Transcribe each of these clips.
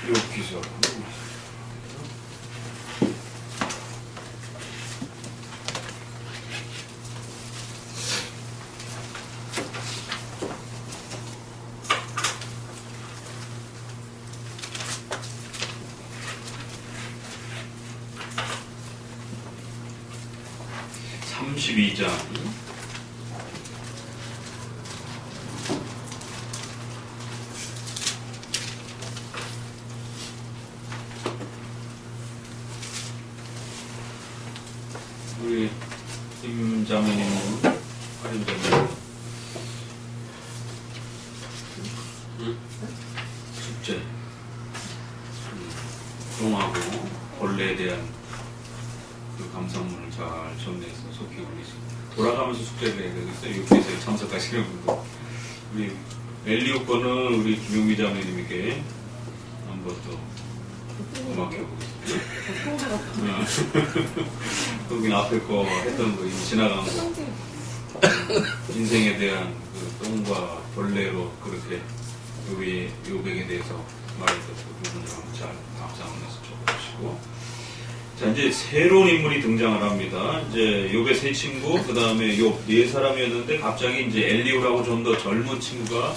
여기서 32장 우리 임자매님 숙제 종하고 본래에 대한 그 감상문을 잘 정리해서 속히고 있습니다. 돌아가면서 숙제를 해야 되겠어요. 육회에서 참석하시는 분들. 우리 엘리오 거는 우리 김용미 자매님에게 한번 또 음악해보겠습니다. 거긴 앞에 거 했던 거 이미 지나간 거. 인생에 대한 그 똥과 벌레로 그렇게 요백에 대해서 말했던 그 부분을 잘 감상해서 적어주시고. 자, 이제 새로운 인물이 등장을 합니다. 이제 욥의 세 친구, 그 다음에 욥 네 사람이었는데 갑자기 이제 엘리후라고 좀 더 젊은 친구가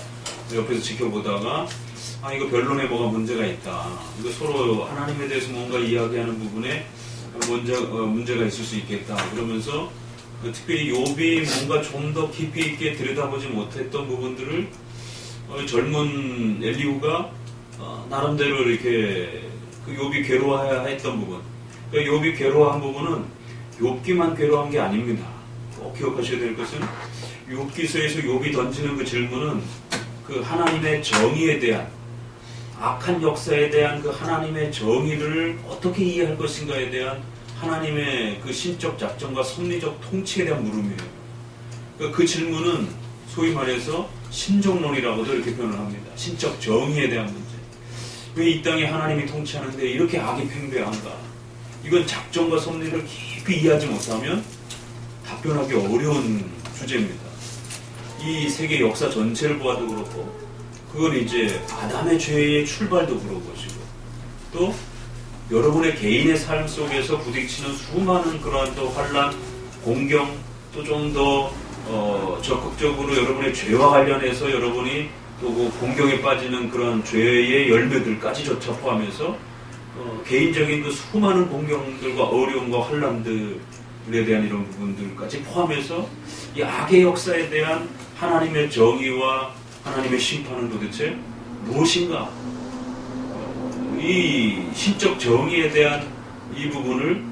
옆에서 지켜보다가 아 이거 변론에 뭐가 문제가 있다. 이거 서로 하나님에 대해서 뭔가 이야기하는 부분에 문제가 있을 수 있겠다. 그러면서 특별히 욥이 뭔가 좀 더 깊이 있게 들여다보지 못했던 부분들을 젊은 엘리후가 나름대로 이렇게 그 욥이 괴로워했던 부분. 욥이 괴로워한 부분은 욥기만 괴로워한 게 아닙니다. 꼭 기억하셔야 될 것은 욥기서에서 욥이 던지는 그 질문은 그 하나님의 정의에 대한 악한 역사에 대한 그 하나님의 정의를 어떻게 이해할 것인가에 대한 하나님의 그 신적 작정과 섭리적 통치에 대한 물음이에요. 그러니까 그 질문은 소위 말해서 신정론이라고도 이렇게 표현을 합니다. 신적 정의에 대한 문제. 왜 이 땅에 하나님이 통치하는데 이렇게 악이 팽배한가? 이건 작정과 섭리를 깊이 이해하지 못하면 답변하기 어려운 주제입니다. 이 세계 역사 전체를 보아도 그렇고 그건 이제 아담의 죄의 출발도 그런 것이고 또 여러분의 개인의 삶 속에서 부딪히는 수많은 그러한 또 환난, 공경 또 좀 더 적극적으로 여러분의 죄와 관련해서 여러분이 또 그 공경에 빠지는 그런 죄의 열매들까지조차 포함해서 개인적인 그 수많은 공경들과 어려움과 환난들에 대한 이런 부분들까지 포함해서 이 악의 역사에 대한 하나님의 정의와 하나님의 심판은 도대체 무엇인가? 이 신적 정의에 대한 이 부분을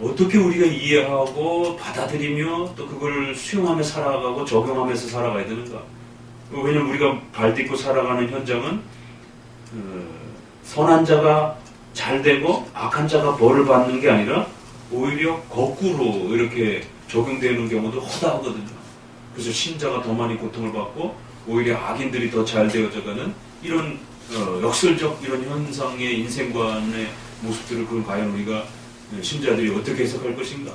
어떻게 우리가 이해하고 받아들이며 또 그걸 수용하며 살아가고 적용하면서 살아가야 되는가? 왜냐면 우리가 발딛고 살아가는 현장은 선한 자가 잘 되고 악한 자가 벌을 받는 게 아니라 오히려 거꾸로 이렇게 적용되는 경우도 허다하거든요. 그래서 신자가 더 많이 고통을 받고 오히려 악인들이 더 잘 되어져가는 이런 역설적 이런 현상의 인생관의 모습들을 그럼 과연 우리가 신자들이 어떻게 해석할 것인가?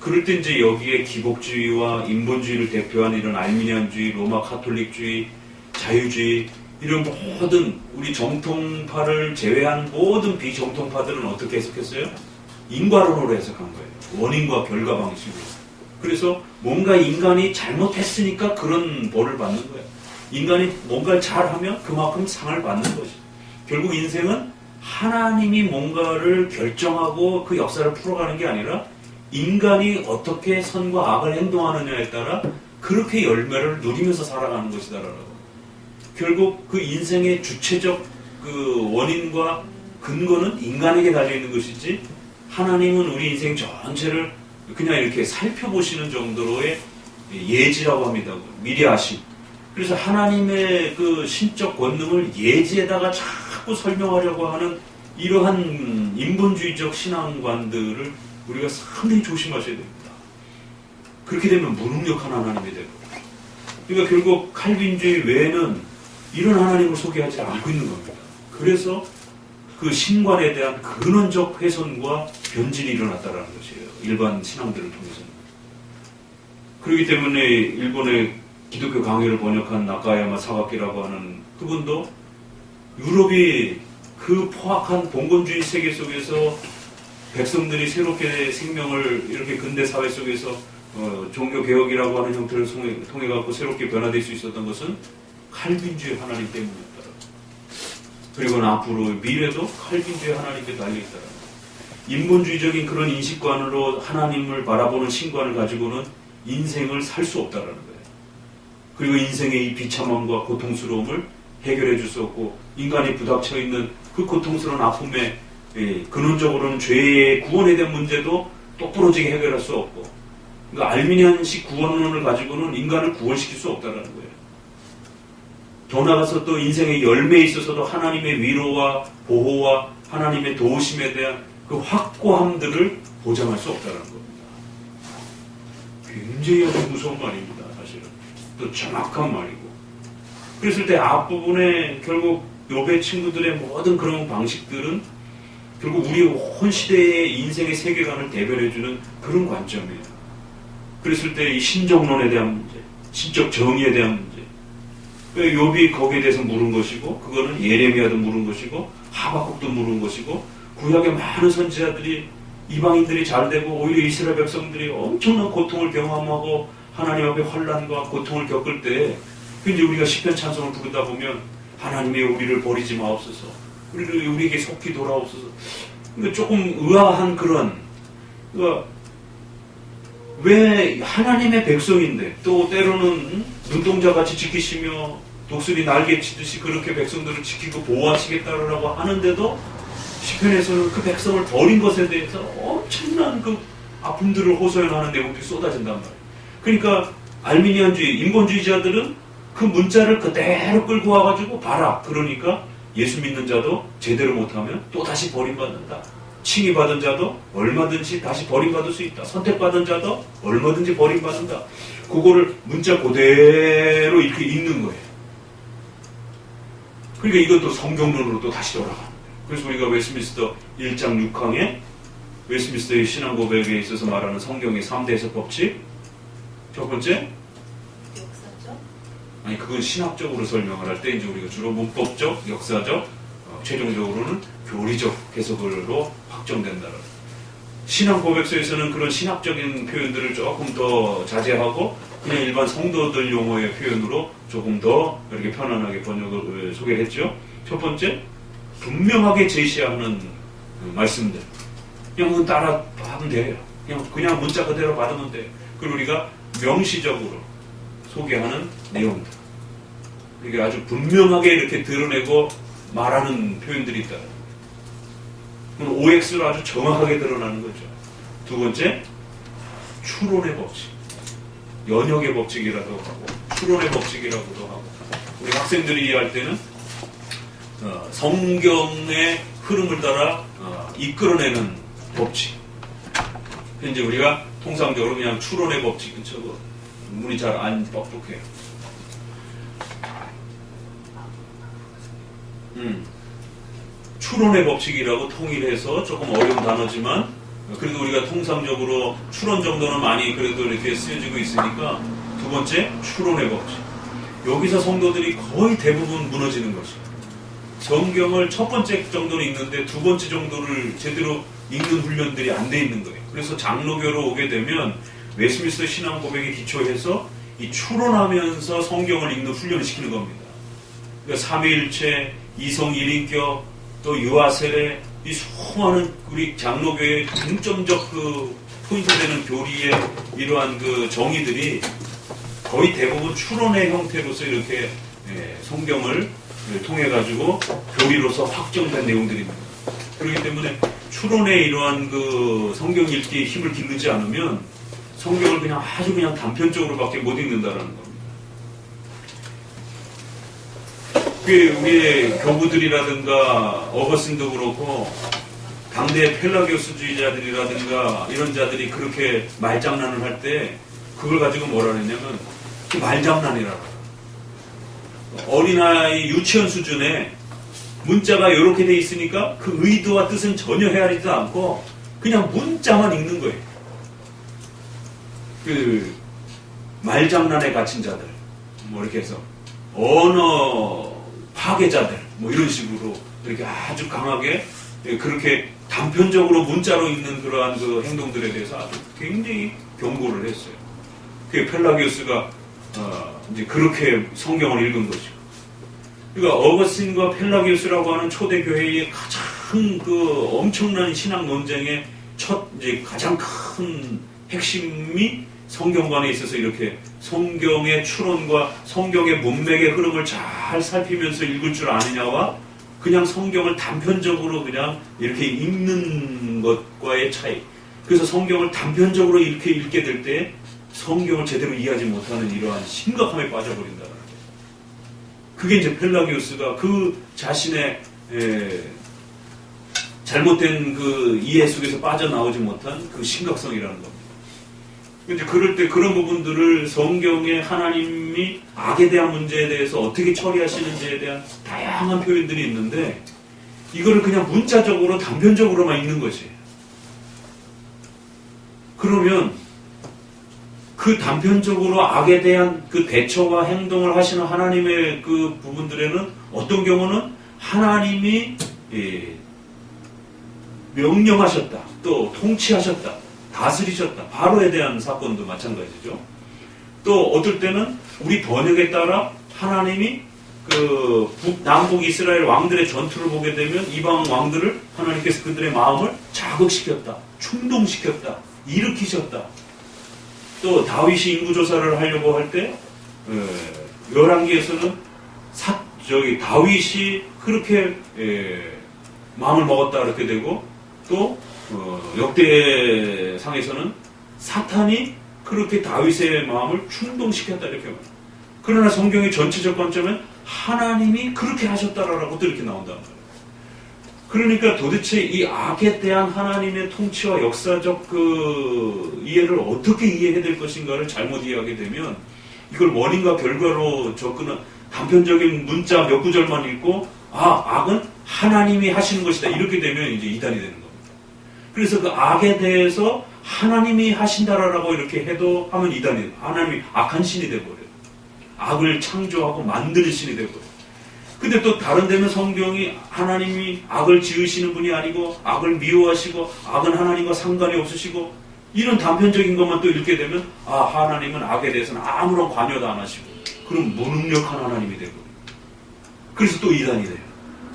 그럴 때 이제 여기에 기복주의와 인본주의를 대표하는 이런 알미니안주의, 로마 카톨릭주의, 자유주의 이런 모든 우리 정통파를 제외한 모든 비정통파들은 어떻게 해석했어요? 인과론으로 해석한 거예요. 원인과 결과 방식으로. 그래서 뭔가 인간이 잘못했으니까 그런 벌을 받는 거예요. 인간이 뭔가를 잘하면 그만큼 상을 받는 것이죠. 결국 인생은 하나님이 뭔가를 결정하고 그 역사를 풀어가는 게 아니라 인간이 어떻게 선과 악을 행동하느냐에 따라 그렇게 열매를 누리면서 살아가는 것이다라고. 결국 그 인생의 주체적 그 원인과 근거는 인간에게 달려있는 것이지 하나님은 우리 인생 전체를 그냥 이렇게 살펴보시는 정도로의 예지라고 합니다. 미리 아심. 그래서 하나님의 그 신적 권능을 예지에다가 자꾸 설명하려고 하는 이러한 인본주의적 신앙관들을 우리가 상당히 조심하셔야 됩니다. 그렇게 되면 무능력한 하나님이 되고. 그러니까 결국 칼빈주의 외에는 이런 하나님을 소개하지 않고 있는 겁니다. 그래서 그 신관에 대한 근원적 훼손과 변질이 일어났다는 것이에요. 일반 신앙들을 통해서는. 그렇기 때문에 일본의 기독교 강의를 번역한 나카야마 사와키라고 하는 그분도 유럽이 그 포악한 봉건주의 세계 속에서 백성들이 새롭게 생명을 이렇게 근대 사회 속에서 종교 개혁이라고 하는 형태를 통해 갖고 새롭게 변화될 수 있었던 것은 칼빈주의 하나님 때문이었다. 그리고 앞으로 미래도 칼빈주의 하나님께 달려있다. 인본주의적인 그런 인식관으로 하나님을 바라보는 신관을 가지고는 인생을 살 수 없다라는 거예요. 그리고 인생의 이 비참함과 고통스러움을 해결해 줄 수 없고 인간이 부닥쳐 있는 그 고통스러운 아픔에 근원적으로는 죄의 구원에 대한 문제도 똑부러지게 해결할 수 없고 그러니까 알미니안식 구원론을 가지고는 인간을 구원시킬 수 없다는 거예요. 더 나아가서 또 인생의 열매에 있어서도 하나님의 위로와 보호와 하나님의 도우심에 대한 그 확고함들을 보장할 수 없다는 겁니다. 굉장히 아주 무서운 말입니다. 사실은. 또 정확한 말이고. 그랬을 때 앞부분에 결국 욥의 친구들의 모든 그런 방식들은 결국 우리 온 시대의 인생의 세계관을 대변해주는 그런 관점이에요. 그랬을 때 이 신정론에 대한 문제, 신적 정의에 대한 문제, 욥이 거기에 대해서 물은 것이고 그거는 예레미야도 물은 것이고 하박국도 물은 것이고 구약의 많은 선지자들이 이방인들이 잘되고 오히려 이스라엘 백성들이 엄청난 고통을 경험하고 하나님 앞에 환난과 고통을 겪을 때 이제 우리가 시편 찬송을 부르다 보면 하나님의 우리를 버리지 마옵소서 우리에게 속히 돌아옵소서 조금 의아한 그런 그러니까 왜 하나님의 백성인데 또 때로는 눈동자같이 지키시며 독수리 날개 치듯이 그렇게 백성들을 지키고 보호하시겠다라고 하는데도 시편에서는 그 백성을 버린 것에 대해서 엄청난 그 아픔들을 호소연하는 내용들이 쏟아진단 말이에요. 그러니까 알미니안주의, 인본주의자들은 그 문자를 그대로 끌고 와가지고 봐라. 그러니까 예수 믿는 자도 제대로 못하면 또 다시 버림받는다. 칭의받은 자도 얼마든지 다시 버림받을 수 있다. 선택받은 자도 얼마든지 버림받는다. 그거를 문자 그대로 이렇게 읽는 거예요. 그러니까 이것도 성경론으로 또 다시 돌아가는 거예요. 그래서 우리가 웨스트민스터 1장 6항에 웨스트민스터의 신앙 고백에 있어서 말하는 성경의 3대 해석 법칙 첫 번째 역사적? 아니 그건 신학적으로 설명을 할 때 이제 우리가 주로 문법적, 역사적, 최종적으로는 교리적 해석으로 확정된다는 신앙 고백서에서는 그런 신학적인 표현들을 조금 더 자제하고 그냥 일반 성도들 용어의 표현으로 조금 더 이렇게 편안하게 번역을 소개를 했죠. 첫 번째 분명하게 제시하는 말씀들 그냥 따라 하면 돼요. 그냥 문자 그대로 받으면 돼요. 그리고 우리가 명시적으로 소개하는 내용들 이게 아주 분명하게 이렇게 드러내고 말하는 표현들이 있다. 그건 OX로 아주 정확하게 드러나는 거죠. 두 번째 추론의 법칙 연역의 법칙이라도 하고 추론의 법칙이라고도 하고 우리 학생들이 이해할 때는 성경의 흐름을 따라 이끌어내는 법칙. 현재 우리가 통상적으로 그냥 추론의 법칙은 저거 문이 잘 안 뻑뻑해요. 추론의 법칙이라고 통일해서 조금 어려운 단어지만 그래도 우리가 통상적으로 추론 정도는 많이 그래도 이렇게 쓰여지고 있으니까 두 번째 추론의 법칙. 여기서 성도들이 거의 대부분 무너지는 것이에요. 성경을 첫 번째 정도는 읽는데 두 번째 정도를 제대로 읽는 훈련들이 안 돼 있는 거예요. 그래서 장로교로 오게 되면 웨스트민스터 신앙 고백에 기초해서 이 추론하면서 성경을 읽는 훈련을 시키는 겁니다. 그러니까 삼위일체, 이성 일인격, 또 유아세례, 이 수많은 우리 장로교의 중점적 그 포인트 되는 교리의 이러한 그 정의들이 거의 대부분 추론의 형태로서 이렇게 성경을 통해 가지고 교리로서 확정된 내용들입니다. 그렇기 때문에 추론의 이러한 그 성경 읽기에 힘을 기르지 않으면 성경을 그냥 아주 그냥 단편적으로밖에 못 읽는다라는 겁니다. 우리의 교부들이라든가 어거스틴도 그렇고 당대 펠라기오스주의자들이라든가 이런 자들이 그렇게 말장난을 할 때 그걸 가지고 뭐라 그랬냐면 말장난이라고. 어린아이 유치원 수준에 문자가 이렇게 돼 있으니까 그 의도와 뜻은 전혀 헤아리지도 않고 그냥 문자만 읽는 거예요. 그 말장난에 갇힌 자들 뭐 이렇게 해서 언어 파괴자들 뭐 이런 식으로 이렇게 아주 강하게 그렇게 단편적으로 문자로 읽는 그러한 그 행동들에 대해서 아주 굉장히 경고를 했어요. 그 펠라기우스가 이제 그렇게 성경을 읽은 것이고, 그러니까 어거스틴과 펠라기우스라고 하는 초대 교회의 가장 그 엄청난 신학 논쟁의 이제 가장 큰 핵심이 성경관에 있어서 이렇게 성경의 추론과 성경의 문맥의 흐름을 잘 살피면서 읽을 줄 아느냐와 그냥 성경을 단편적으로 그냥 이렇게 읽는 것과의 차이. 그래서 성경을 단편적으로 이렇게 읽게 될 때 성경을 제대로 이해하지 못하는 이러한 심각함에 빠져버린다는 거예요. 그게 이제 펠라기우스가 그 자신의 잘못된 그 이해 속에서 빠져나오지 못한 그 심각성이라는 겁니다. 이제 그럴 때 그런 부분들을 성경의 하나님이 악에 대한 문제에 대해서 어떻게 처리하시는지에 대한 다양한 표현들이 있는데 이거를 그냥 문자적으로 단편적으로만 읽는 것이에요. 그러면 그 단편적으로 악에 대한 그 대처와 행동을 하시는 하나님의 그 부분들에는 어떤 경우는 하나님이 명령하셨다, 또 통치하셨다, 다스리셨다. 바로에 대한 사건도 마찬가지죠. 또 어떨 때는 우리 번역에 따라 하나님이 그 남북 이스라엘 왕들의 전투를 보게 되면 이방 왕들을 하나님께서 그들의 마음을 자극시켰다, 충동시켰다, 일으키셨다. 또 다윗이 인구조사를 하려고 할 때 열왕기에서는 다윗이 그렇게 마음을 먹었다 그렇게 되고, 또 역대상에서는 사탄이 그렇게 다윗의 마음을 충동시켰다 이렇게 말합니다. 그러나 성경의 전체적 관점은 하나님이 그렇게 하셨다라고 또 이렇게 나온단 말이에요. 그러니까 도대체 이 악에 대한 하나님의 통치와 역사적 그 이해를 어떻게 이해해야 될 것인가를 잘못 이해하게 되면 이걸 원인과 결과로 접근한 단편적인 문자 몇 구절만 읽고 악은 하나님이 하시는 것이다 이렇게 되면 이제 이단이 되는 겁니다. 그래서 그 악에 대해서 하나님이 하신다라고 이렇게 해도 하면 이단이, 하나님이 악한 신이 되어버려요. 악을 창조하고 만드는 신이 되어버려요. 근데 또 다른 데는 성경이 하나님이 악을 지으시는 분이 아니고 악을 미워하시고 악은 하나님과 상관이 없으시고 이런 단편적인 것만 또 읽게 되면 하나님은 악에 대해서는 아무런 관여도 안 하시고 그럼 무능력한 하나님이 되고, 그래서 또 이단이 돼요.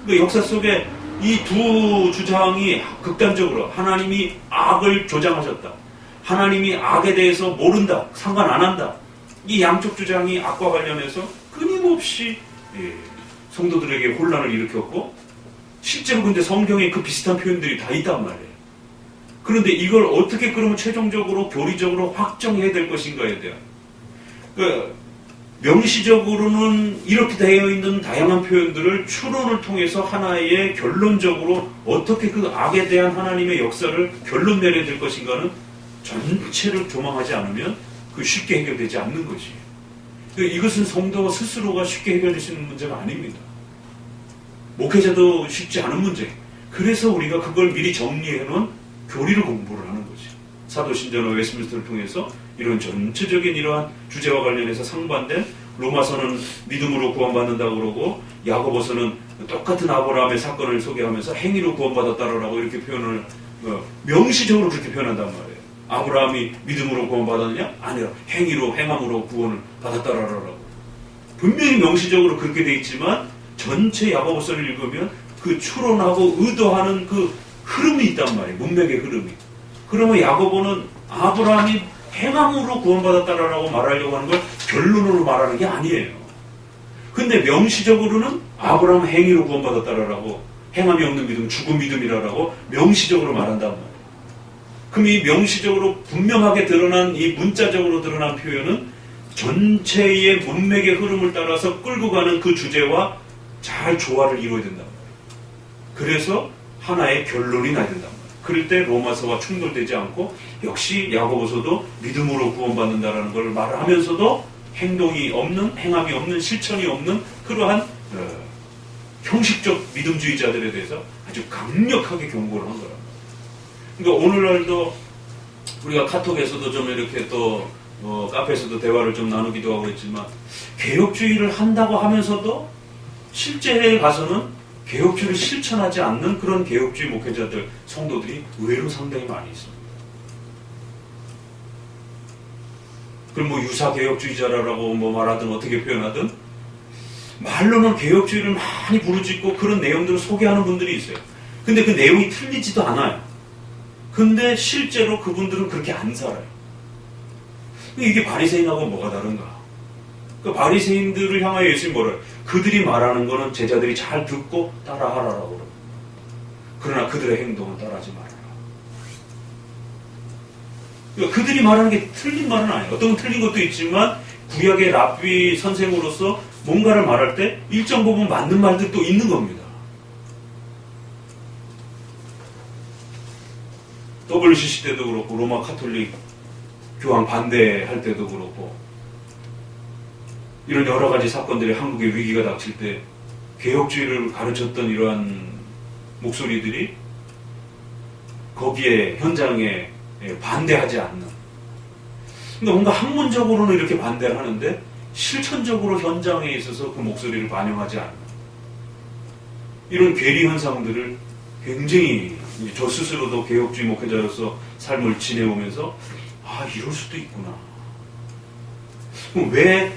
그러니까 역사 속에 이 두 주장이 극단적으로 하나님이 악을 조장하셨다, 하나님이 악에 대해서 모른다, 상관 안 한다, 이 양쪽 주장이 악과 관련해서 끊임없이 성도들에게 혼란을 일으켰고, 실제로 근데 성경에 그 비슷한 표현들이 다 있단 말이에요. 그런데 이걸 어떻게 그러면 최종적으로 교리적으로 확정해야 될 것인가에 대한 명시적으로는 이렇게 되어 있는 다양한 표현들을 추론을 통해서 하나의 결론적으로 어떻게 그 악에 대한 하나님의 역사를 결론 내려야 될 것인가는 전체를 조망하지 않으면 그 쉽게 해결되지 않는 것이에요. 이것은 성도 스스로가 쉽게 해결될 수 있는 문제가 아닙니다. 목회자도 쉽지 않은 문제. 그래서 우리가 그걸 미리 정리해놓은 교리를 공부를 하는 거죠. 사도신전과 웨스트민스터를 통해서 이런 전체적인 이러한 주제와 관련해서 상반된, 로마서는 믿음으로 구원받는다고 그러고 야고보서는 똑같은 아브라함의 사건을 소개하면서 행위로 구원받았다라고 이렇게 표현을 명시적으로 그렇게 표현한단 말이에요. 아브라함이 믿음으로 구원받았느냐? 아니라 행위로, 행함으로 구원을 받았다라고. 분명히 명시적으로 그렇게 돼 있지만 전체 야고보서를 읽으면 그 추론하고 의도하는 그 흐름이 있단 말이에요. 문맥의 흐름이. 그러면 야고보는 아브라함이 행함으로 구원받았다라고 말하려고 하는 걸 결론으로 말하는 게 아니에요. 근데 명시적으로는 아브라함 행위로 구원받았다라고, 행함이 없는 믿음, 죽은 믿음이라고 명시적으로 말한단 말이에요. 그럼 이 명시적으로 분명하게 드러난, 이 문자적으로 드러난 표현은 전체의 문맥의 흐름을 따라서 끌고 가는 그 주제와 잘 조화를 이루어야 된단 말이에요. 그래서 하나의 결론이 나야 된단 말이에요. 그럴 때 로마서와 충돌되지 않고 역시 야고보서도 믿음으로 구원받는다라는 걸 말하면서도 행동이 없는, 행함이 없는, 실천이 없는 그러한 형식적 믿음주의자들에 대해서 아주 강력하게 경고를 한 거랍니다. 그러니까 오늘날도 우리가 카톡에서도 좀 이렇게 또 카페에서도 대화를 좀 나누기도 하고 있지만 개혁주의를 한다고 하면서도 실제에 가서는 개혁주의를 실천하지 않는 그런 개혁주의 목회자들, 성도들이 의외로 상당히 많이 있습니다. 그럼 뭐 유사개혁주의자라고 뭐 말하든 어떻게 표현하든 말로는 개혁주의를 많이 부르짖고 그런 내용들을 소개하는 분들이 있어요. 근데 그 내용이 틀리지도 않아요. 근데 실제로 그분들은 그렇게 안 살아요. 이게 바리새인하고 뭐가 다른가? 그 바리새인들을 향하여 예수님이 뭐래요? 그들이 말하는 거는 제자들이 잘 듣고 따라하라라고 그래요. 그러나 그들의 행동은 따라하지 말아라. 그러니까 그들이 말하는 게 틀린 말은 아니에요. 어떤 건 틀린 것도 있지만 구약의 랍비 선생으로서 뭔가를 말할 때 일정 부분 맞는 말들도 있는 겁니다. WCC 때도 그렇고 로마 카톨릭 교황 반대할 때도 그렇고 이런 여러 가지 사건들이 한국에 위기가 닥칠 때 개혁주의를 가르쳤던 이러한 목소리들이 거기에 현장에 반대하지 않는, 그러니까 뭔가 학문적으로는 이렇게 반대를 하는데 실천적으로 현장에 있어서 그 목소리를 반영하지 않는 이런 괴리 현상들을 굉장히 저 스스로도 개혁주의 목회자로서 삶을 지내오면서 이럴 수도 있구나. 그럼 왜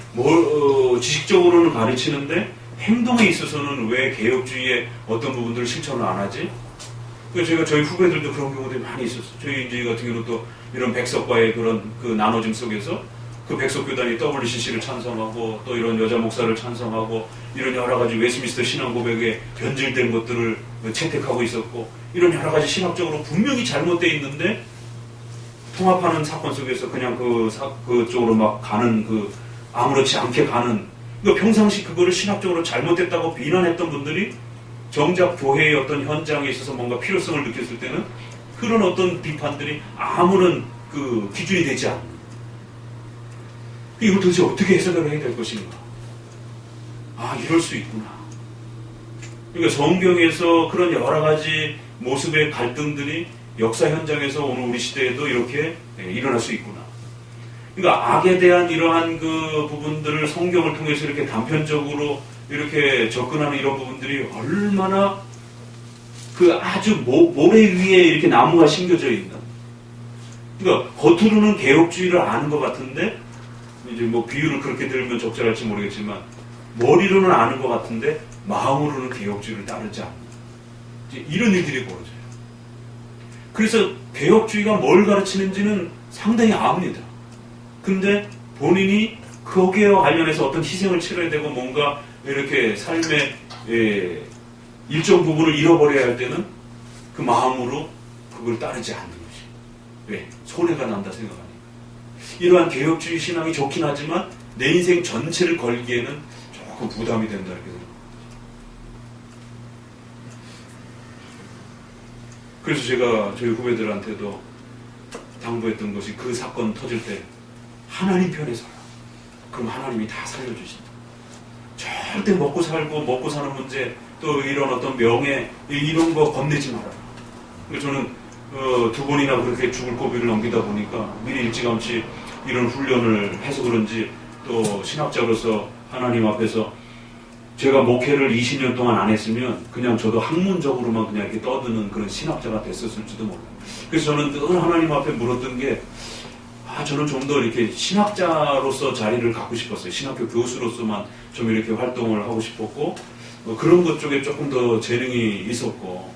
지식적으로는 가르치는데 행동에 있어서는 왜 개혁주의의 어떤 부분들을 실천을 안 하지? 그래서 저희 후배들도 그런 경우들이 많이 있었어요. 저희 같은 경우는 또 이런 백석과의 그런 그 나눠짐 속에서 그 백석교단이 WCC를 찬성하고 또 이런 여자 목사를 찬성하고 이런 여러 가지 웨스트민스터 신앙 고백에 변질된 것들을 채택하고 있었고 이런 여러 가지 신학적으로 분명히 잘못되어 있는데 통합하는 사건 속에서 그냥 그쪽으로 막 가는 아무렇지 않게 가는, 그러니까 평상시 그거를 신학적으로 잘못됐다고 비난했던 분들이 정작 교회의 어떤 현장에 있어서 뭔가 필요성을 느꼈을 때는 그런 어떤 비판들이 아무런 기준이 되지 않는, 이걸 도대체 어떻게 해석을 해야 될 것인가? 이럴 수 있구나. 그러니까 성경에서 그런 여러 가지 모습의 갈등들이 역사 현장에서 오늘 우리 시대에도 이렇게 일어날 수 있구나. 그러니까 악에 대한 이러한 그 부분들을 성경을 통해서 이렇게 단편적으로 이렇게 접근하는 이런 부분들이 얼마나 아주 모래 위에 이렇게 나무가 심겨져 있는. 그러니까 겉으로는 개혁주의를 아는 것 같은데 이제 뭐 비유를 그렇게 들으면 적절할지 모르겠지만 머리로는 아는 것 같은데 마음으로는 개혁주의를 따르지 않는 이런 일들이 벌어져요. 그래서 개혁주의가 뭘 가르치는지는 상당히 압니다. 근데 본인이 거기에 관련해서 어떤 희생을 치러야 되고 뭔가 이렇게 삶의 일정 부분을 잃어버려야 할 때는 그 마음으로 그걸 따르지 않는 것이. 왜? 손해가 난다 생각하니까. 이러한 개혁주의 신앙이 좋긴 하지만 내 인생 전체를 걸기에는 조금 부담이 된다 이렇게 생각합니다. 그래서 제가 저희 후배들한테도 당부했던 것이 그 사건 터질 때 하나님 편에 서라. 그럼 하나님이 다 살려주신다. 절대 먹고 살고 먹고 사는 문제 또 이런 어떤 명예 이런 거 겁내지 말아라. 저는 두 번이나 그렇게 죽을 고비를 넘기다 보니까 미리 일찌감치 이런 훈련을 해서 그런지 또 신학자로서 하나님 앞에서 제가 목회를 20년 동안 안 했으면 그냥 저도 학문적으로만 그냥 이렇게 떠드는 그런 신학자가 됐었을지도 몰라요. 그래서 저는 늘 하나님 앞에 물었던 게 저는 좀 더 이렇게 신학자로서 자리를 갖고 싶었어요. 신학교 교수로서만 좀 이렇게 활동을 하고 싶었고 그런 것 쪽에 조금 더 재능이 있었고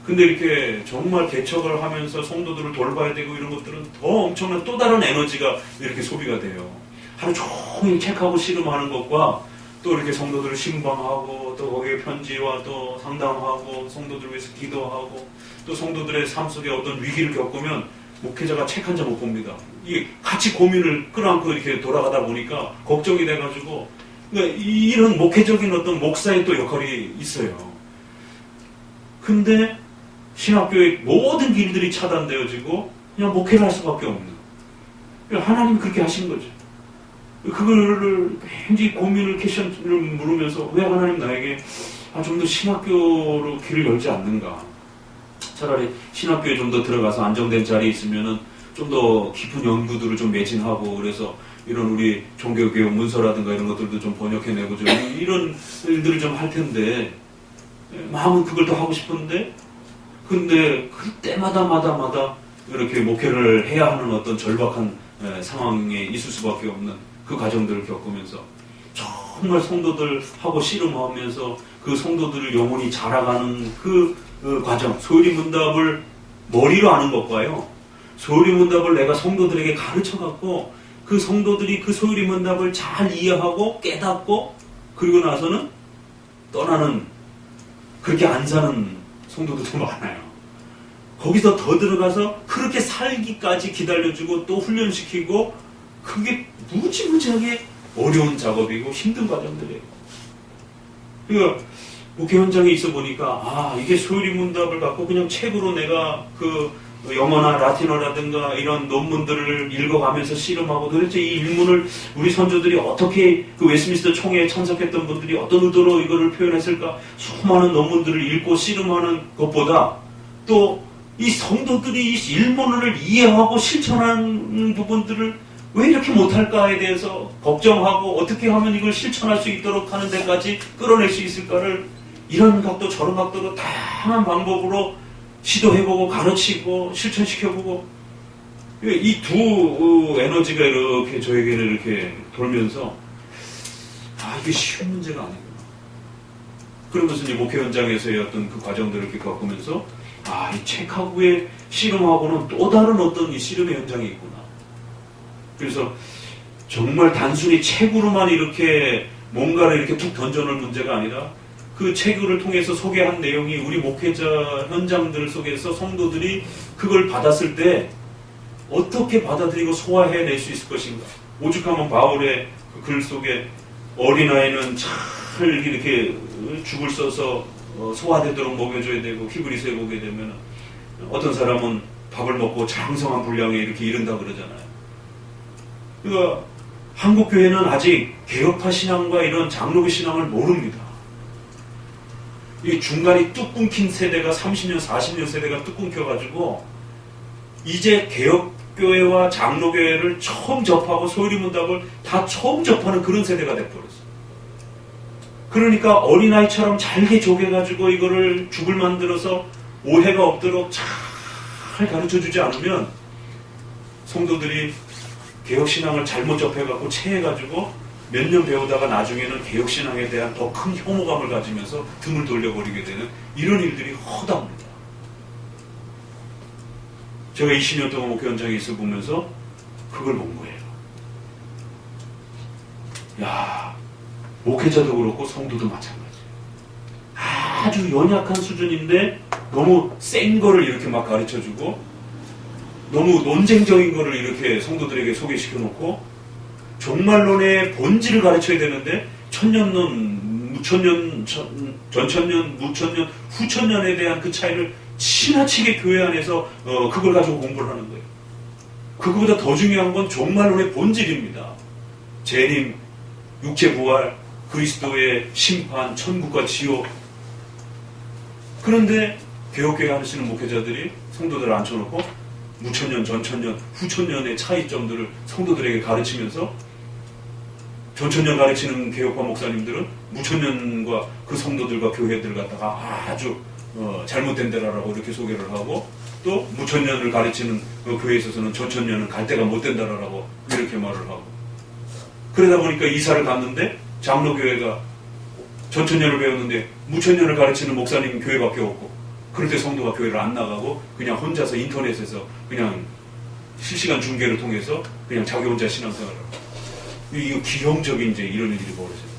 근데 이렇게 정말 개척을 하면서 성도들을 돌봐야 되고 이런 것들은 더 엄청난 또 다른 에너지가 이렇게 소비가 돼요. 하루 종일 책하고 씨름하는 것과 또 이렇게 성도들을 신방하고 또 거기에 편지와 또 상담하고 성도들을 위해서 기도하고 또 성도들의 삶 속에 어떤 위기를 겪으면 목회자가 책 한 장 못 봅니다. 이게 같이 고민을 끌어안고 이렇게 돌아가다 보니까 걱정이 돼가지고 그러니까 이런 목회적인 어떤 목사의 또 역할이 있어요. 근데 신학교의 모든 길들이 차단되어지고 그냥 목회를 할 수밖에 없는. 하나님이 그렇게 하신 거죠. 그거를 굉장히 고민을 캐션을 물으면서 왜 하나님 나에게 좀 더 신학교로 길을 열지 않는가. 차라리 신학교에 좀 더 들어가서 안정된 자리에 있으면은 좀 더 깊은 연구들을 좀 매진하고 그래서 이런 우리 종교개혁 문서라든가 이런 것들도 좀 번역해내고 좀 이런 일들을 좀 할 텐데 마음은 그걸 더 하고 싶은데 근데 그때마다 이렇게 목회를 해야 하는 어떤 절박한 상황에 있을 수밖에 없는 그 과정들을 겪으면서 정말 성도들하고 씨름하면서 그 성도들을 영혼이 자라가는 그 과정, 소율이 문답을 머리로 아는 것과요. 소율이 문답을 내가 성도들에게 가르쳐갖고 그 성도들이 그 소율이 문답을 잘 이해하고 깨닫고 그리고 나서는 떠나는 그렇게 안 사는 성도들도 많아요. 거기서 더 들어가서 그렇게 살기까지 기다려주고 또 훈련시키고 그게 무지무지하게 어려운 작업이고 힘든 과정들이에요. 그러니까 목회 현장에 있어 보니까 이게 소율이 문답을 갖고 그냥 책으로 내가 그 영어나 라틴어라든가 이런 논문들을 읽어가면서 씨름하고 도대체 이 일문을 우리 선조들이 어떻게 그 웨스트민스터 총회에 참석했던 분들이 어떤 의도로 이거를 표현했을까 수많은 논문들을 읽고 씨름하는 것보다 또 이 성도들이 이 일문을 이해하고 실천하는 부분들을 왜 이렇게 못할까에 대해서 걱정하고 어떻게 하면 이걸 실천할 수 있도록 하는 데까지 끌어낼 수 있을까를 이런 각도 저런 각도로 다양한 방법으로 시도해보고 가르치고 실천시켜보고 이 두 에너지가 이렇게 저에게는 이렇게 돌면서 이게 쉬운 문제가 아니구나. 그러면서 이제 목회 현장에서의 어떤 그 과정들을 이렇게 겪으면서 이 책하고의 씨름하고는 또 다른 어떤 이 씨름의 현장이 있구나. 그래서 정말 단순히 책으로만 이렇게 뭔가를 이렇게 툭 던져놓을 문제가 아니라 그 책을 통해서 소개한 내용이 우리 목회자 현장들 속에서 성도들이 그걸 받았을 때 어떻게 받아들이고 소화해낼 수 있을 것인가. 오죽하면 바울의 그 글 속에 어린아이는 잘 이렇게 죽을 써서 소화되도록 먹여줘야 되고 히브리서에 보게 되면 어떤 사람은 밥을 먹고 장성한 분량에 이렇게 이른다 그러잖아요. 그러니까 한국교회는 아직 개혁파 신앙과 이런 장로교 신앙을 모릅니다. 이 중간이 뚝 끊긴 세대가 30년, 40년 세대가 뚝 끊겨가지고 이제 개혁교회와 장로교회를 처음 접하고 소율이 문답을 다 처음 접하는 그런 세대가 돼버렸어요. 그러니까 어린아이처럼 잘게 조개가지고 이거를 죽을 만들어서 오해가 없도록 잘 가르쳐주지 않으면 성도들이 개혁신앙을 잘못 접해갖고 체해가지고 몇 년 배우다가 나중에는 개혁신앙에 대한 더 큰 혐오감을 가지면서 등을 돌려버리게 되는 이런 일들이 허다합니다. 제가 20년 동안 목회 현장에 있어 보면서 그걸 본 거예요. 목회자도 그렇고 성도도 마찬가지예요. 아주 연약한 수준인데 너무 센 거를 이렇게 막 가르쳐주고 너무 논쟁적인 거를 이렇게 성도들에게 소개시켜놓고 종말론의 본질을 가르쳐야 되는데 천년론, 무천년, 전천년, 무천년, 후천년에 대한 그 차이를 지나치게 교회 안에서 그걸 가지고 공부를 하는 거예요. 그거보다 더 중요한 건 종말론의 본질입니다. 재림, 육체 부활, 그리스도의 심판, 천국과 지옥. 그런데 개혁교회 하시는 목회자들이 성도들을 앉혀놓고 무천년, 전천년, 후천년의 차이점들을 성도들에게 가르치면서 전천년 가르치는 개혁파 목사님들은 무천년과 그 성도들과 교회들을 갖다가 아주 잘못된 데라라고 이렇게 소개를 하고 또 무천년을 가르치는 그 교회에 있어서는 전천년은 갈 데가 못 된다라고 이렇게 말을 하고 그러다 보니까 이사를 갔는데 장로교회가 전천년을 배웠는데 무천년을 가르치는 목사님 교회밖에 없고 그럴 때 성도가 교회를 안 나가고 그냥 혼자서 인터넷에서 그냥 실시간 중계를 통해서 그냥 자기 혼자 신앙생활을 하고 이거 기형적인 이제 이런 일이 벌어져요.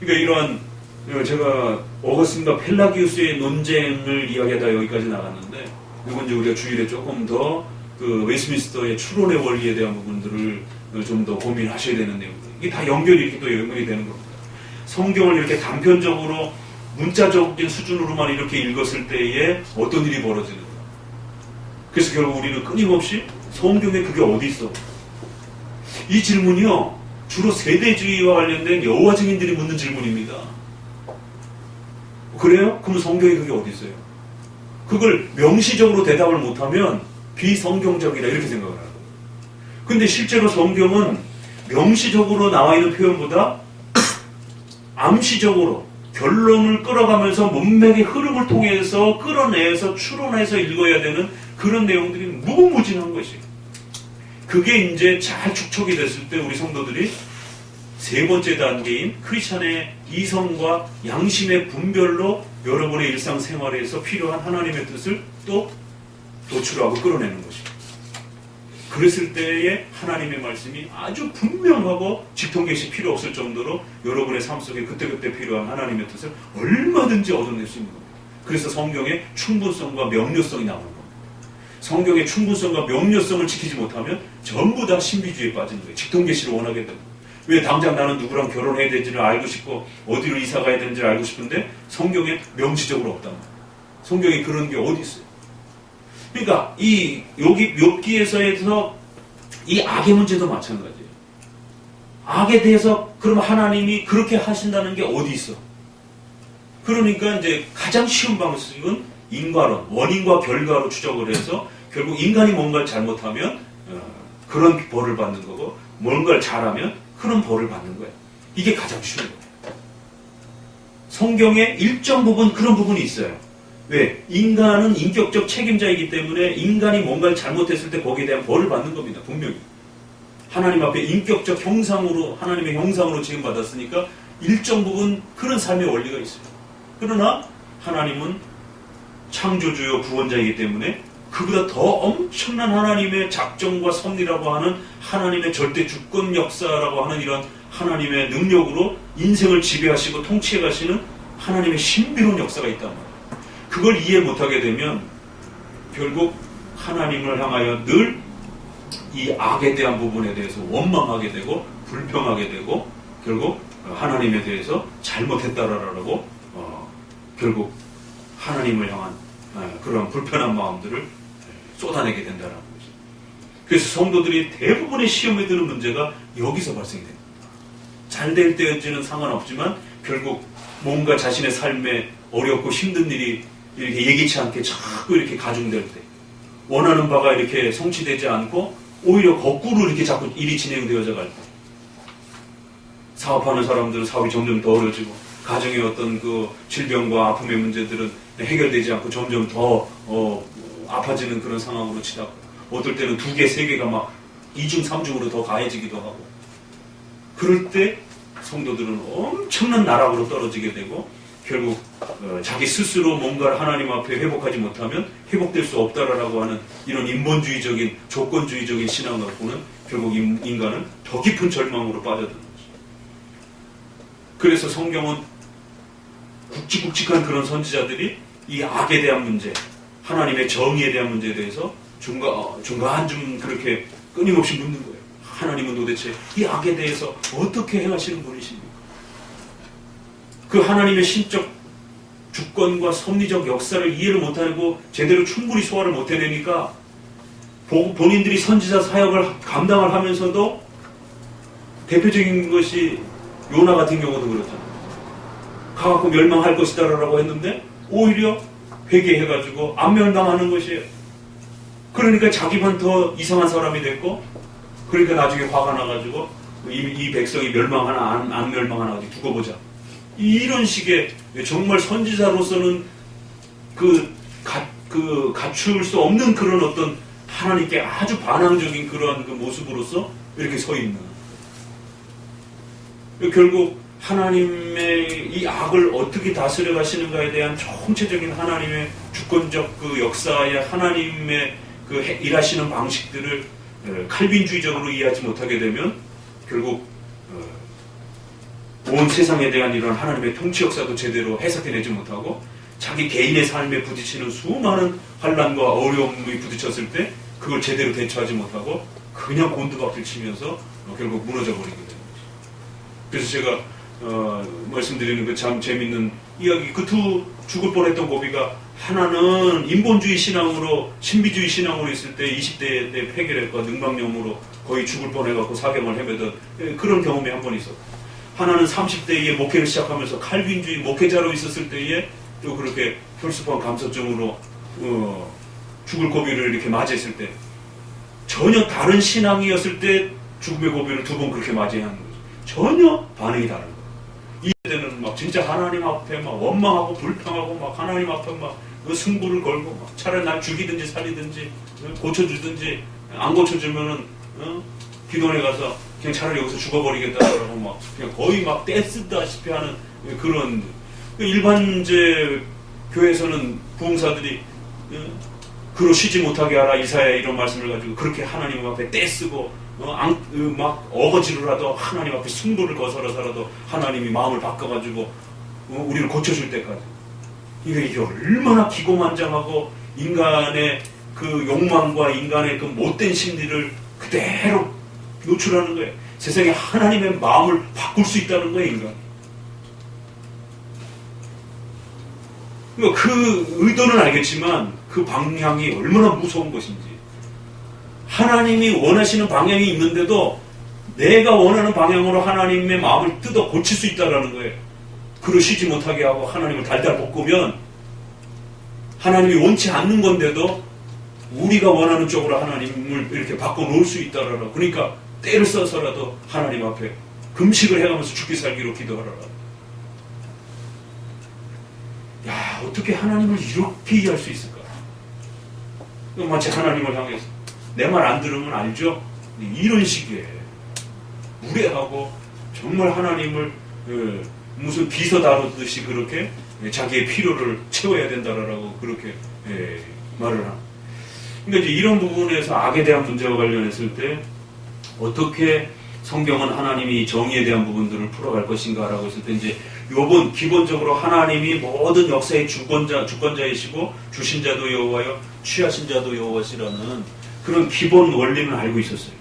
그러니까 이러한 제가 어거스틴과 펠라기우스의 논쟁을 이야기하다 여기까지 나갔는데 이건 이제 우리가 주일에 조금 더 그 웨스트민스터의 추론의 원리에 대한 부분들을 좀 더 고민하셔야 되는 내용들. 이게 다 연결이 이렇게 또 연결이 되는 겁니다. 성경을 이렇게 단편적으로 문자적인 수준으로만 이렇게 읽었을 때에 어떤 일이 벌어지는가. 그래서 결국 우리는 끊임없이 성경에 그게 어디 있어? 이 질문이요. 주로 세대주의와 관련된 여호와 증인들이 묻는 질문입니다. 그래요? 그럼 성경에 그게 어디 있어요? 그걸 명시적으로 대답을 못하면 비성경적이다 이렇게 생각을 하고 근데 실제로 성경은 명시적으로 나와 있는 표현보다 암시적으로 결론을 끌어가면서 문맥의 흐름을 통해서 끌어내서 추론해서 읽어야 되는 그런 내용들이 무궁무진한 것이에요. 그게 이제 잘 축적이 됐을 때 우리 성도들이 세 번째 단계인 크리스찬의 이성과 양심의 분별로 여러분의 일상생활에서 필요한 하나님의 뜻을 또 도출하고 끌어내는 것입니다. 그랬을 때에 하나님의 말씀이 아주 분명하고 직통계시 필요 없을 정도로 여러분의 삶 속에 그때그때 필요한 하나님의 뜻을 얼마든지 얻어낼 수 있는 겁니다. 그래서 성경의 충분성과 명료성이 나오는 겁니다. 성경의 충분성과 명료성을 지키지 못하면 전부 다 신비주의에 빠지는 거예요. 직통계시를 원하게 되고. 왜 당장 나는 누구랑 결혼해야 되는지를 알고 싶고 어디로 이사 가야 되는지를 알고 싶은데 성경에 명시적으로 없단 말이에요. 성경에 그런 게 어디 있어요? 그러니까 이 여기 욥기에서에서 이 악의 문제도 마찬가지예요. 악에 대해서 그럼 하나님이 그렇게 하신다는 게 어디 있어? 그러니까 이제 가장 쉬운 방식은 인과론, 원인과 결과로 추적을 해서 결국 인간이 뭔가를 잘못하면 그런 벌을 받는 거고 뭔가를 잘하면 그런 벌을 받는 거예요. 이게 가장 쉬운 거예요. 성경에 일정 부분 그런 부분이 있어요. 왜? 인간은 인격적 책임자이기 때문에 인간이 뭔가를 잘못했을 때 거기에 대한 벌을 받는 겁니다. 분명히. 하나님 앞에 인격적 형상으로 하나님의 형상으로 지금 받았으니까 일정 부분 그런 삶의 원리가 있어요. 그러나 하나님은 창조주요 구원자이기 때문에 그보다 더 엄청난 하나님의 작정과 섭리라고 하는 하나님의 절대 주권 역사라고 하는 이런 하나님의 능력으로 인생을 지배하시고 통치해 가시는 하나님의 신비로운 역사가 있단 말이에요. 그걸 이해 못하게 되면 결국 하나님을 향하여 늘 이 악에 대한 부분에 대해서 원망하게 되고 불평하게 되고 결국 하나님에 대해서 잘못했다라고 결국 하나님을 향한 그런 불편한 마음들을 쏟아내게 된다는 거죠. 그래서 성도들이 대부분의 시험에 드는 문제가 여기서 발생이 됩니다. 잘 될 때까지는 상관없지만 결국 뭔가 자신의 삶에 어렵고 힘든 일이 이렇게 예기치 않게 자꾸 이렇게 가중될 때 원하는 바가 이렇게 성취되지 않고 오히려 거꾸로 이렇게 자꾸 일이 진행되어져 갈 때 사업하는 사람들은 사업이 점점 더 어려지고 가정의 어떤 그 질병과 아픔의 문제들은 해결되지 않고 점점 더 아파지는 그런 상황으로 치닫고 어떨 때는 2개, 3개가 막 2중, 3중으로 더 가해지기도 하고 그럴 때 성도들은 엄청난 나락으로 떨어지게 되고 결국 자기 스스로 뭔가를 하나님 앞에 회복하지 못하면 회복될 수 없다라고 하는 이런 인본주의적인 조건주의적인 신앙 갖고는 결국 인간은 더 깊은 절망으로 빠져드는 거죠. 그래서 성경은 굵직굵직한 그런 선지자들이 이 악에 대한 문제, 하나님의 정의에 대한 문제에 대해서 중간중 그렇게 끊임없이 묻는 거예요. 하나님은 도대체 이 악에 대해서 어떻게 행하시는 분이십니까? 그 하나님의 신적 주권과 섭리적 역사를 이해를 못하고 제대로 충분히 소화를 못해내니까 본인들이 선지자 사역을 감당을 하면서도 대표적인 것이 요나 같은 경우도 그렇잖아요. 가갖고 멸망할 것이다라고 했는데 오히려 회개해가지고 안 멸망하는 것이에요. 그러니까 자기만 더 이상한 사람이 됐고 그러니까 나중에 화가 나가지고 이 백성이 멸망하나 안 멸망하나 어디 두고 보자. 이런 식의 정말 선지자로서는 갖출 수 없는 그런 어떤 하나님께 아주 반항적인 그러한 그 모습으로서 이렇게 서 있는. 결국 하나님의 이 악을 어떻게 다스려 가시는가에 대한 총체적인 하나님의 주권적 그 역사의 하나님의 그 일하시는 방식들을 칼빈주의적으로 이해하지 못하게 되면 결국 온 세상에 대한 이런 하나님의 통치 역사도 제대로 해석해내지 못하고 자기 개인의 삶에 부딪히는 수많은 환난과 어려움이 부딪혔을 때 그걸 제대로 대처하지 못하고 그냥 곤두박질 치면서 결국 무너져 버리게 되는 거죠. 그래서 제가 말씀드리는 그 참 재밌는 이야기, 그 죽을 뻔했던 고비가 하나는 인본주의 신앙으로 신비주의 신앙으로 있을 때 20대 때 폐결핵과 능방염으로 거의 죽을 뻔해갖고 사경을 헤매던 그런 경험이 한 번 있었고, 하나는 30대에 목회를 시작하면서 칼빈주의 목회자로 있었을 때에 또 그렇게 혈수판 감소증으로 죽을 고비를 이렇게 맞이했을 때 전혀 다른 신앙이었을 때 죽음의 고비를 두 번 그렇게 맞이하는 거죠. 전혀 반응이 다른 거예요. 이때는 막 진짜 하나님 앞에 막 원망하고 불평하고 막 하나님 앞에 막 그 승부를 걸고 막 차라리 날 죽이든지 살리든지 고쳐주든지 안 고쳐주면은 기도원에 가서 그냥 차라리 여기서 죽어버리겠다라고 막 그냥 거의 막 떼쓰다시피 하는 그런 일반제 교회에서는 부흥사들이 그로 쉬지 못하게 하라 이사야 이런 말씀을 가지고 그렇게 하나님 앞에 떼쓰고 막 어거지로라도 하나님 앞에 승부를 거설어서라도 하나님이 마음을 바꿔가지고 우리를 고쳐줄 때까지 이게 얼마나 기고만장하고 인간의 그 욕망과 인간의 그 못된 심리를 그대로 노출하는 거예요. 세상에 하나님의 마음을 바꿀 수 있다는 거예요, 인간이. 그러니까 그 의도는 알겠지만 그 방향이 얼마나 무서운 것인지. 하나님이 원하시는 방향이 있는데도 내가 원하는 방향으로 하나님의 마음을 뜯어 고칠 수 있다는 거예요. 그를 쉬지 못하게 하고 하나님을 달달 볶으면 하나님이 원치 않는 건데도 우리가 원하는 쪽으로 하나님을 이렇게 바꿔놓을 수 있다라고. 그러니까 때를 써서라도 하나님 앞에 금식을 해가면서 죽기 살기로 기도하라라. 야, 어떻게 하나님을 이렇게 이해할 수 있을까? 마치 하나님을 향해서 내 말 안 들으면 알죠? 이런 식의 무례하고 정말 하나님을 무슨 비서 다루듯이 그렇게 자기의 필요를 채워야 된다라고 그렇게 말을 합니다. 그러니까 이제 이런 부분에서 악에 대한 문제와 관련했을 때 어떻게 성경은 하나님이 정의에 대한 부분들을 풀어갈 것인가라고 했을 때 이제 요번 기본적으로 하나님이 모든 역사의 주권자이시고 주신 자도 여호와여 취하신 자도 여호와시라는 그런 기본 원리는 알고 있었어요.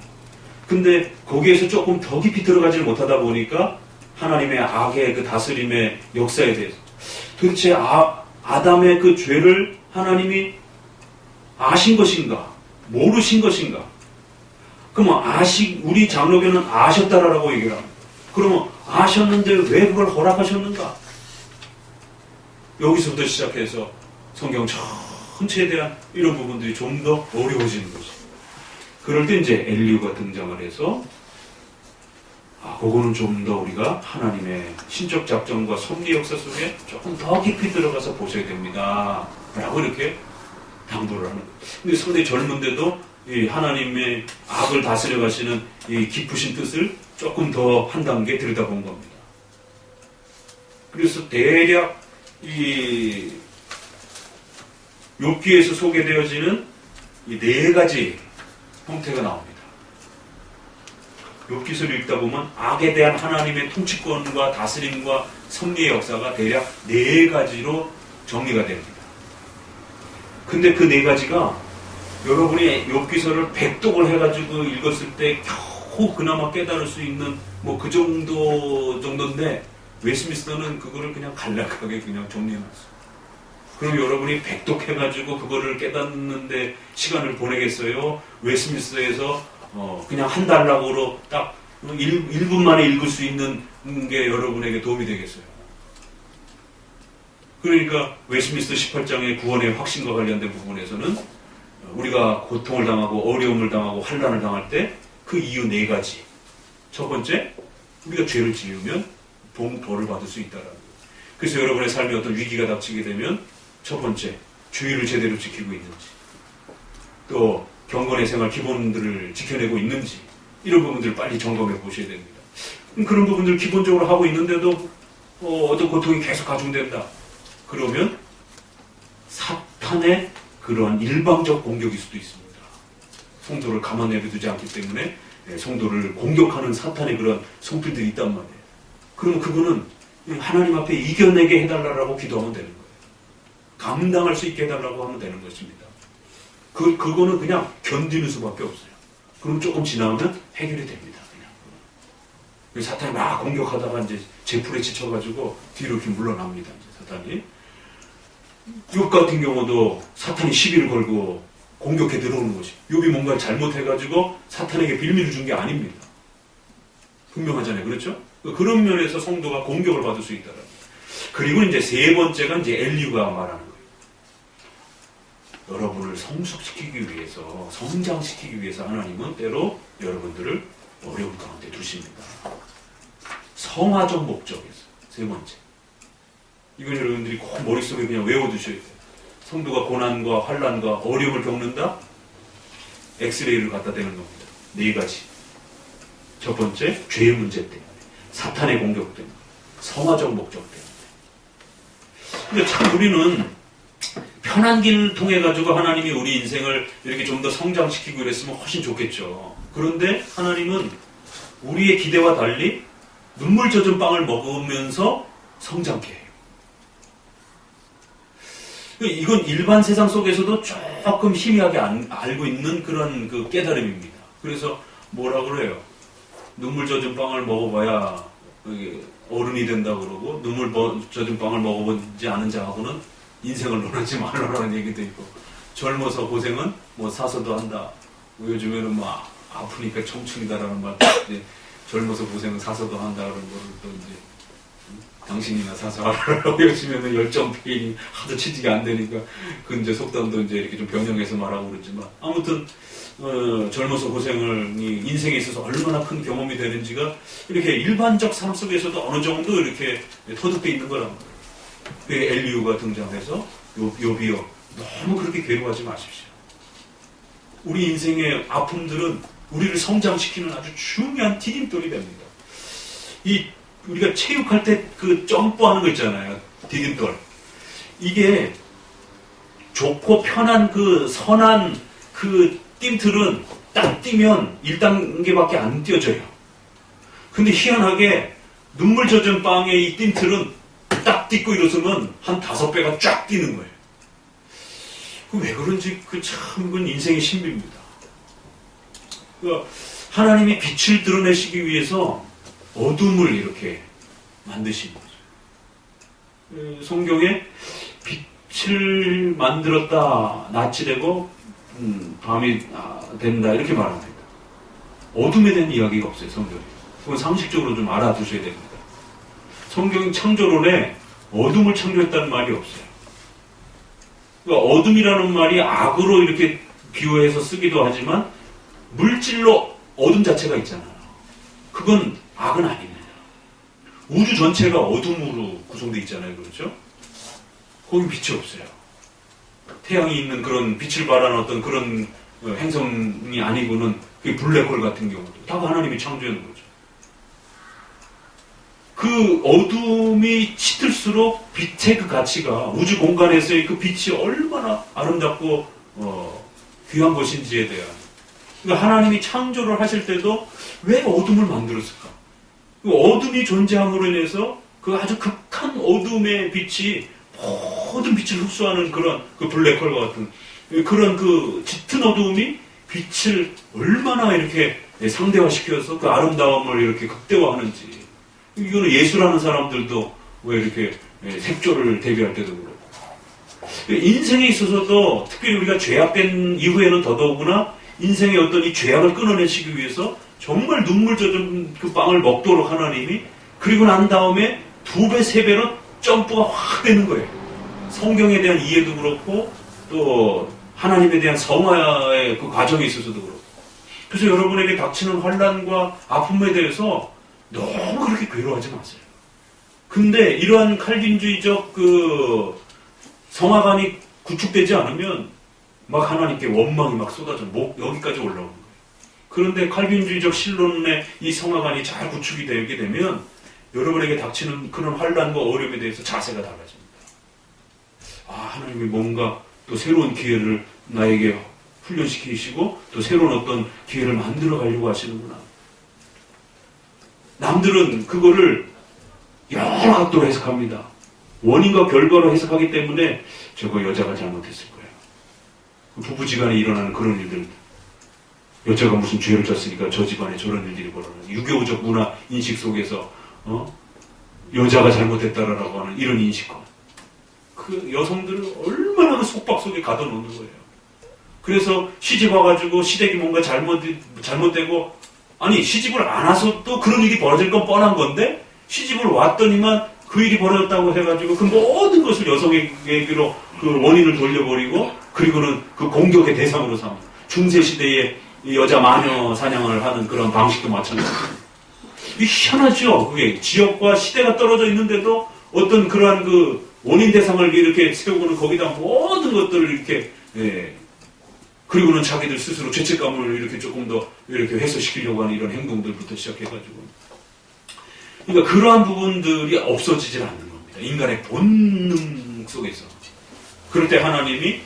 근데 거기에서 조금 더 깊이 들어가지 못하다 보니까 하나님의 악의 그 다스림의 역사에 대해서 도대체 아담의 그 죄를 하나님이 아신 것인가 모르신 것인가. 그러면 우리 장로교는 아셨다라고 얘기를 합니다. 그러면 아셨는데 왜 그걸 허락하셨는가? 여기서부터 시작해서 성경 전체에 대한 이런 부분들이 좀 더 어려워지는 거죠. 그럴 때 이제 엘리후가 등장을 해서 그거는 좀 더 우리가 하나님의 신적 작정과 섭리 역사 속에 조금 더 깊이 들어가서 보셔야 됩니다. 라고 이렇게 당부를 하는 거예요. 근데 상당히 젊은데도 이 하나님의 악을 다스려 가시는 이 깊으신 뜻을 조금 더 한 단계 들여다본 겁니다. 그래서 대략 이 욥기에서 소개되어지는 이 네 가지 형태가 나옵니다. 욥기서를 읽다 보면 악에 대한 하나님의 통치권과 다스림과 섭리의 역사가 대략 네 가지로 정리가 됩니다. 근데 그 네 가지가 여러분이 욥기서를 100독을 해가지고 읽었을 때 겨우 그나마 깨달을 수 있는 뭐 그 정도인데 웨스민스터는 그거를 그냥 간략하게 그냥 정리해놨어요. 그럼 여러분이 100독 해가지고 그거를 깨닫는데 시간을 보내겠어요? 웨스민스터에서 그냥 한 달락으로 딱 1분 만에 읽을 수 있는 게 여러분에게 도움이 되겠어요. 그러니까 웨스민스터 18장의 구원의 확신과 관련된 부분에서는 우리가 고통을 당하고 어려움을 당하고 환난을 당할 때 그 이유 네 가지. 첫 번째, 우리가 죄를 지으면 벌을 받을 수 있다라는 거예요. 그래서 여러분의 삶에 어떤 위기가 닥치게 되면 첫 번째, 주의를 제대로 지키고 있는지, 또 경건의 생활 기본들을 지켜내고 있는지, 이런 부분들을 빨리 점검해 보셔야 됩니다. 그런 부분들 기본적으로 하고 있는데도 어떤 고통이 계속 가중된다. 그러면 사탄의 그러한 일방적 공격일 수도 있습니다. 성도를 가만 내버려두지 않기 때문에 성도를 공격하는 사탄의 그런 성필들이 있단 말이에요. 그러면 그거는 하나님 앞에 이겨내게 해달라고 기도하면 되는 거예요. 감당할 수 있게 해달라고 하면 되는 것입니다. 그거는 그냥 견디는 수밖에 없어요. 그럼 조금 지나면 해결이 됩니다. 그냥. 사탄이 막 공격하다가 이제 제풀에 지쳐가지고 뒤로 이렇게 물러납니다. 이제 사탄이. 욥 같은 경우도 사탄이 시비를 걸고 공격해 들어오는 것이. 욥이 뭔가를 잘못해가지고 사탄에게 빌미를 준 게 아닙니다. 분명하잖아요. 그렇죠? 그런 면에서 성도가 공격을 받을 수 있다라는 거예요. 그리고 이제 세 번째가 이제 엘리후가 말하는 거예요. 여러분을 성숙시키기 위해서, 성장시키기 위해서 하나님은 때로 여러분들을 어려운 가운데 두십니다. 성화적 목적에서. 세 번째. 이건 여러분들이 꼭 머릿속에 그냥 외워두셔야 돼요. 성도가 고난과 환난과 어려움을 겪는다? 엑스레이를 갖다 대는 겁니다. 네 가지. 첫 번째, 죄의 문제 때문에. 사탄의 공격 때문에. 성화적 목적 때문에. 근데 참 우리는 편한 길을 통해 가지고 하나님이 우리 인생을 이렇게 좀 더 성장시키고 이랬으면 훨씬 좋겠죠. 그런데 하나님은 우리의 기대와 달리 눈물 젖은 빵을 먹으면서 성장케 해요. 이건 일반 세상 속에서도 조금 희미하게 알고 있는 그런 그 깨달음입니다. 그래서 뭐라 그래요? 눈물 젖은 빵을 먹어봐야 어른이 된다 그러고, 눈물 젖은 빵을 먹어보지 않은 자하고는 인생을 논하지 말라라는 얘기도 있고, 젊어서 고생은 뭐 사서도 한다. 뭐 요즘에는 막 아프니까 청춘이다라는 말, 젊어서 고생은 사서도 한다라는 거를 또 이제 당신이나 사서 하라고 요즘에는 열정 페인이 하도 취직이 안 되니까 그 이제 속담도 이제 이렇게 좀 변형해서 말하고 그러지만, 아무튼 젊어서 고생을 인생에 있어서 얼마나 큰 경험이 되는지가 이렇게 일반적 삶 속에서도 어느 정도 이렇게 터득되어 있는 거란 말이에요. 그 엘리후가 등장해서 요비여 너무 그렇게 괴로워하지 마십시오. 우리 인생의 아픔들은 우리를 성장시키는 아주 중요한 디딤돌이 됩니다. 우리가 체육할 때 그 점프하는 거 있잖아요. 디딤돌. 이게 좋고 편한 그 선한 그 띵틀은 딱 뛰면 1단계밖에 안 뛰어져요. 근데 희한하게 눈물 젖은 빵의 이 띵틀은 딱 뛰고 일어서면 한 5배가 쫙 뛰는 거예요. 왜 그런지 그건 인생의 신비입니다. 하나님이 빛을 드러내시기 위해서 어둠을 이렇게 만드신 거죠. 성경에 빛을 만들었다, 낮이 되고 밤이 된다 이렇게 말합니다. 어둠에 대한 이야기가 없어요, 성경에. 그건 상식적으로 좀 알아두셔야 됩니다. 성경 창조론에 어둠을 창조했다는 말이 없어요. 그러니까 어둠이라는 말이 악으로 이렇게 비유해서 쓰기도 하지만 물질로 어둠 자체가 있잖아요. 그건 악은 아닙니다. 우주 전체가 어둠으로 구성되어 있잖아요. 그렇죠? 거기 빛이 없어요. 태양이 있는 그런 빛을 발하는 어떤 그런 행성이 아니고는 그게 블랙홀 같은 경우도 다 하나님이 창조하는 거죠. 그 어둠이 짙을수록 빛의 그 가치가 우주 공간에서의 그 빛이 얼마나 아름답고 귀한 것인지에 대한, 그러니까 하나님이 창조를 하실 때도 왜 어둠을 만들었을까? 그 어둠이 존재함으로 인해서 그 아주 극한 어둠의 빛이 모든 빛을 흡수하는 그런 그 블랙홀과 같은 그런 그 짙은 어둠이 빛을 얼마나 이렇게 상대화시켜서 그 아름다움을 이렇게 극대화하는지. 이거는 예술하는 사람들도 왜 이렇게 색조를 대비할 때도 그렇고. 인생에 있어서도 특별히 우리가 죄악된 이후에는 더더구나 인생의 어떤 이 죄악을 끊어내시기 위해서 정말 눈물 젖은 그 빵을 먹도록 하나님이, 그리고 난 다음에 2배, 3배로 점프가 확 되는 거예요. 성경에 대한 이해도 그렇고 또 하나님에 대한 성화의 그 과정에 있어서도 그렇고. 그래서 여러분에게 닥치는 환난과 아픔에 대해서 너무 그렇게 괴로워하지 마세요. 근데 이러한 칼빈주의적 그 성화관이 구축되지 않으면 막 하나님께 원망이 막 쏟아져 여기까지 올라오는 거예요. 그런데 칼빈주의적 신론의 이 성화관이 잘 구축이 되게 되면 여러분에게 닥치는 그런 환난과 어려움에 대해서 자세가 달라집니다. 하나님이 뭔가 또 새로운 기회를 나에게 훈련시키시고 또 새로운 어떤 기회를 만들어 가려고 하시는구나. 남들은 그거를 여러 각도로 해석합니다. 원인과 결과로 해석하기 때문에 저거 여자가 잘못했을 거예요. 부부지간에 일어나는 그런 일들, 여자가 무슨 죄를 졌으니까 저 집안에 저런 일들이 벌어지는 유교적 문화 인식 속에서 여자가 잘못했다라고 하는 이런 인식과 그 여성들을 얼마나 그 속박 속에 가둬놓는 거예요. 그래서 시집 와가지고 시댁이 뭔가 잘못되고, 아니 시집을 안 와서 또 그런 일이 벌어질 건 뻔한 건데 시집을 왔더니만 그 그 일이 벌어졌다고 해가지고 그 모든 것을 여성에게로 그 원인을 돌려버리고 그리고는 그 공격의 대상으로 삼는 중세시대의 여자 마녀 사냥을 하는 그런 방식도 마찬가지입니다. 이게 희한하죠. 그게 지역과 시대가 떨어져 있는데도 어떤 그러한 그 원인 대상을 이렇게 세우고는 거기다 모든 것들을 이렇게 그리고는 자기들 스스로 죄책감을 이렇게 조금 더 이렇게 해소시키려고 하는 이런 행동들부터 시작해가지고 그러니까 그러한 부분들이 없어지질 않는 겁니다. 인간의 본능 속에서. 그럴 때 하나님이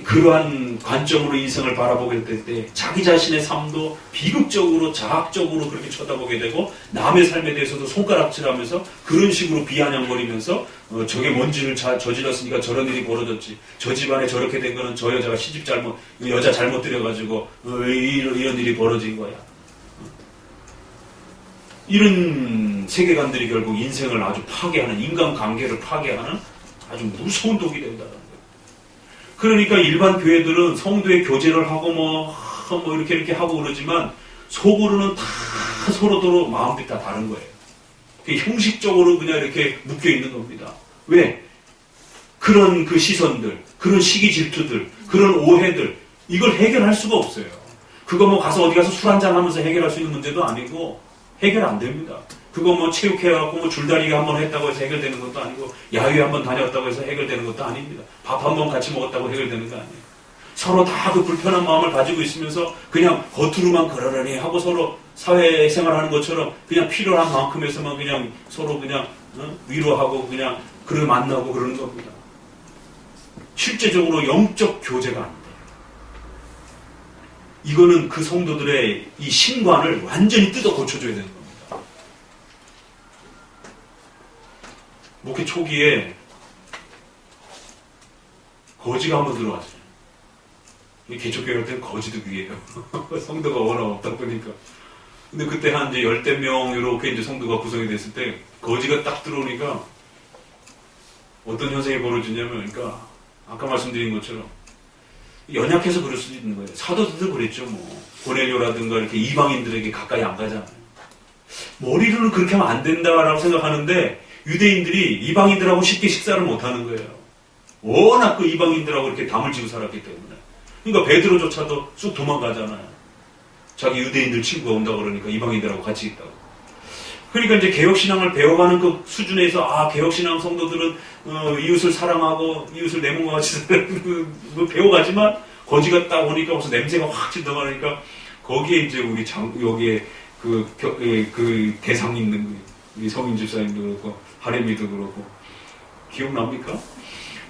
그러한 관점으로 인생을 바라보게 될 때 자기 자신의 삶도 비극적으로 자학적으로 그렇게 쳐다보게 되고 남의 삶에 대해서도 손가락질하면서 그런 식으로 비아냥거리면서 저게 뭔 짓을 저질렀으니까 저런 일이 벌어졌지 저 집안에 저렇게 된 거는 저 여자가 시집 잘못 여자 잘못 들여가지고 이런 일이 벌어진 거야. 이런 세계관들이 결국 인생을 아주 파괴하는 인간관계를 파괴하는 아주 무서운 독이 된다는 거예요. 그러니까 일반 교회들은 성도의 교제를 하고 뭐 이렇게 하고 그러지만 속으로는 다 서로서로 마음이 다 다른 거예요. 형식적으로 그냥 이렇게 묶여 있는 겁니다. 왜? 그런 그 시선들, 그런 시기 질투들, 그런 오해들 이걸 해결할 수가 없어요. 그거 뭐 가서 어디 가서 술 한잔 하면서 해결할 수 있는 문제도 아니고 해결 안 됩니다. 그거 뭐 체육해갖고 뭐 줄다리기 한번 했다고 해서 해결되는 것도 아니고 야유회 한번 다녔다고 해서 해결되는 것도 아닙니다. 밥 한번 같이 먹었다고 해결되는 거 아니에요. 서로 다 그 불편한 마음을 가지고 있으면서 그냥 겉으로만 그러려니 하고 서로 사회생활하는 것처럼 그냥 필요한 만큼에서만 그냥 서로 그냥 위로하고 그냥 그를 만나고 그러는 겁니다. 실제적으로 영적 교제가 안 돼요. 이거는 그 성도들의 이 신관을 완전히 뜯어 고쳐줘야 되는 겁니다. 목회 초기에 거지가 한번 들어왔어요. 개척교회 할 때는 거지도 귀해요. 성도가 워낙 없다 보니까. 근데 그때 한 이제 10대 명 이렇게 이제 성도가 구성이 됐을 때 거지가 딱 들어오니까 어떤 현상이 벌어지냐면 그러니까 아까 말씀드린 것처럼 연약해서 그럴 수도 있는 거예요. 사도들도 그랬죠. 뭐 고넬료라든가 이렇게 이방인들에게 가까이 안 가잖아요. 머리로는 그렇게 하면 안 된다라고 생각하는데 유대인들이 이방인들하고 쉽게 식사를 못 하는 거예요. 워낙 그 이방인들하고 이렇게 담을 지고 살았기 때문에. 그러니까 베드로조차도 쑥 도망가잖아요. 자기 유대인들 친구가 온다고 그러니까 이방인들하고 같이 있다고. 그러니까 이제 개혁신앙을 배워가는 그 수준에서 개혁신앙 성도들은 이웃을 사랑하고 이웃을 내 몸과 같이 배워가지만 거지가 딱 오니까 무슨 냄새가 확 진동하니까 거기에 이제 우리 여기에 그 대상 있는 우리 성인 집사님도 그렇고 하렘이도 그렇고 기억납니까?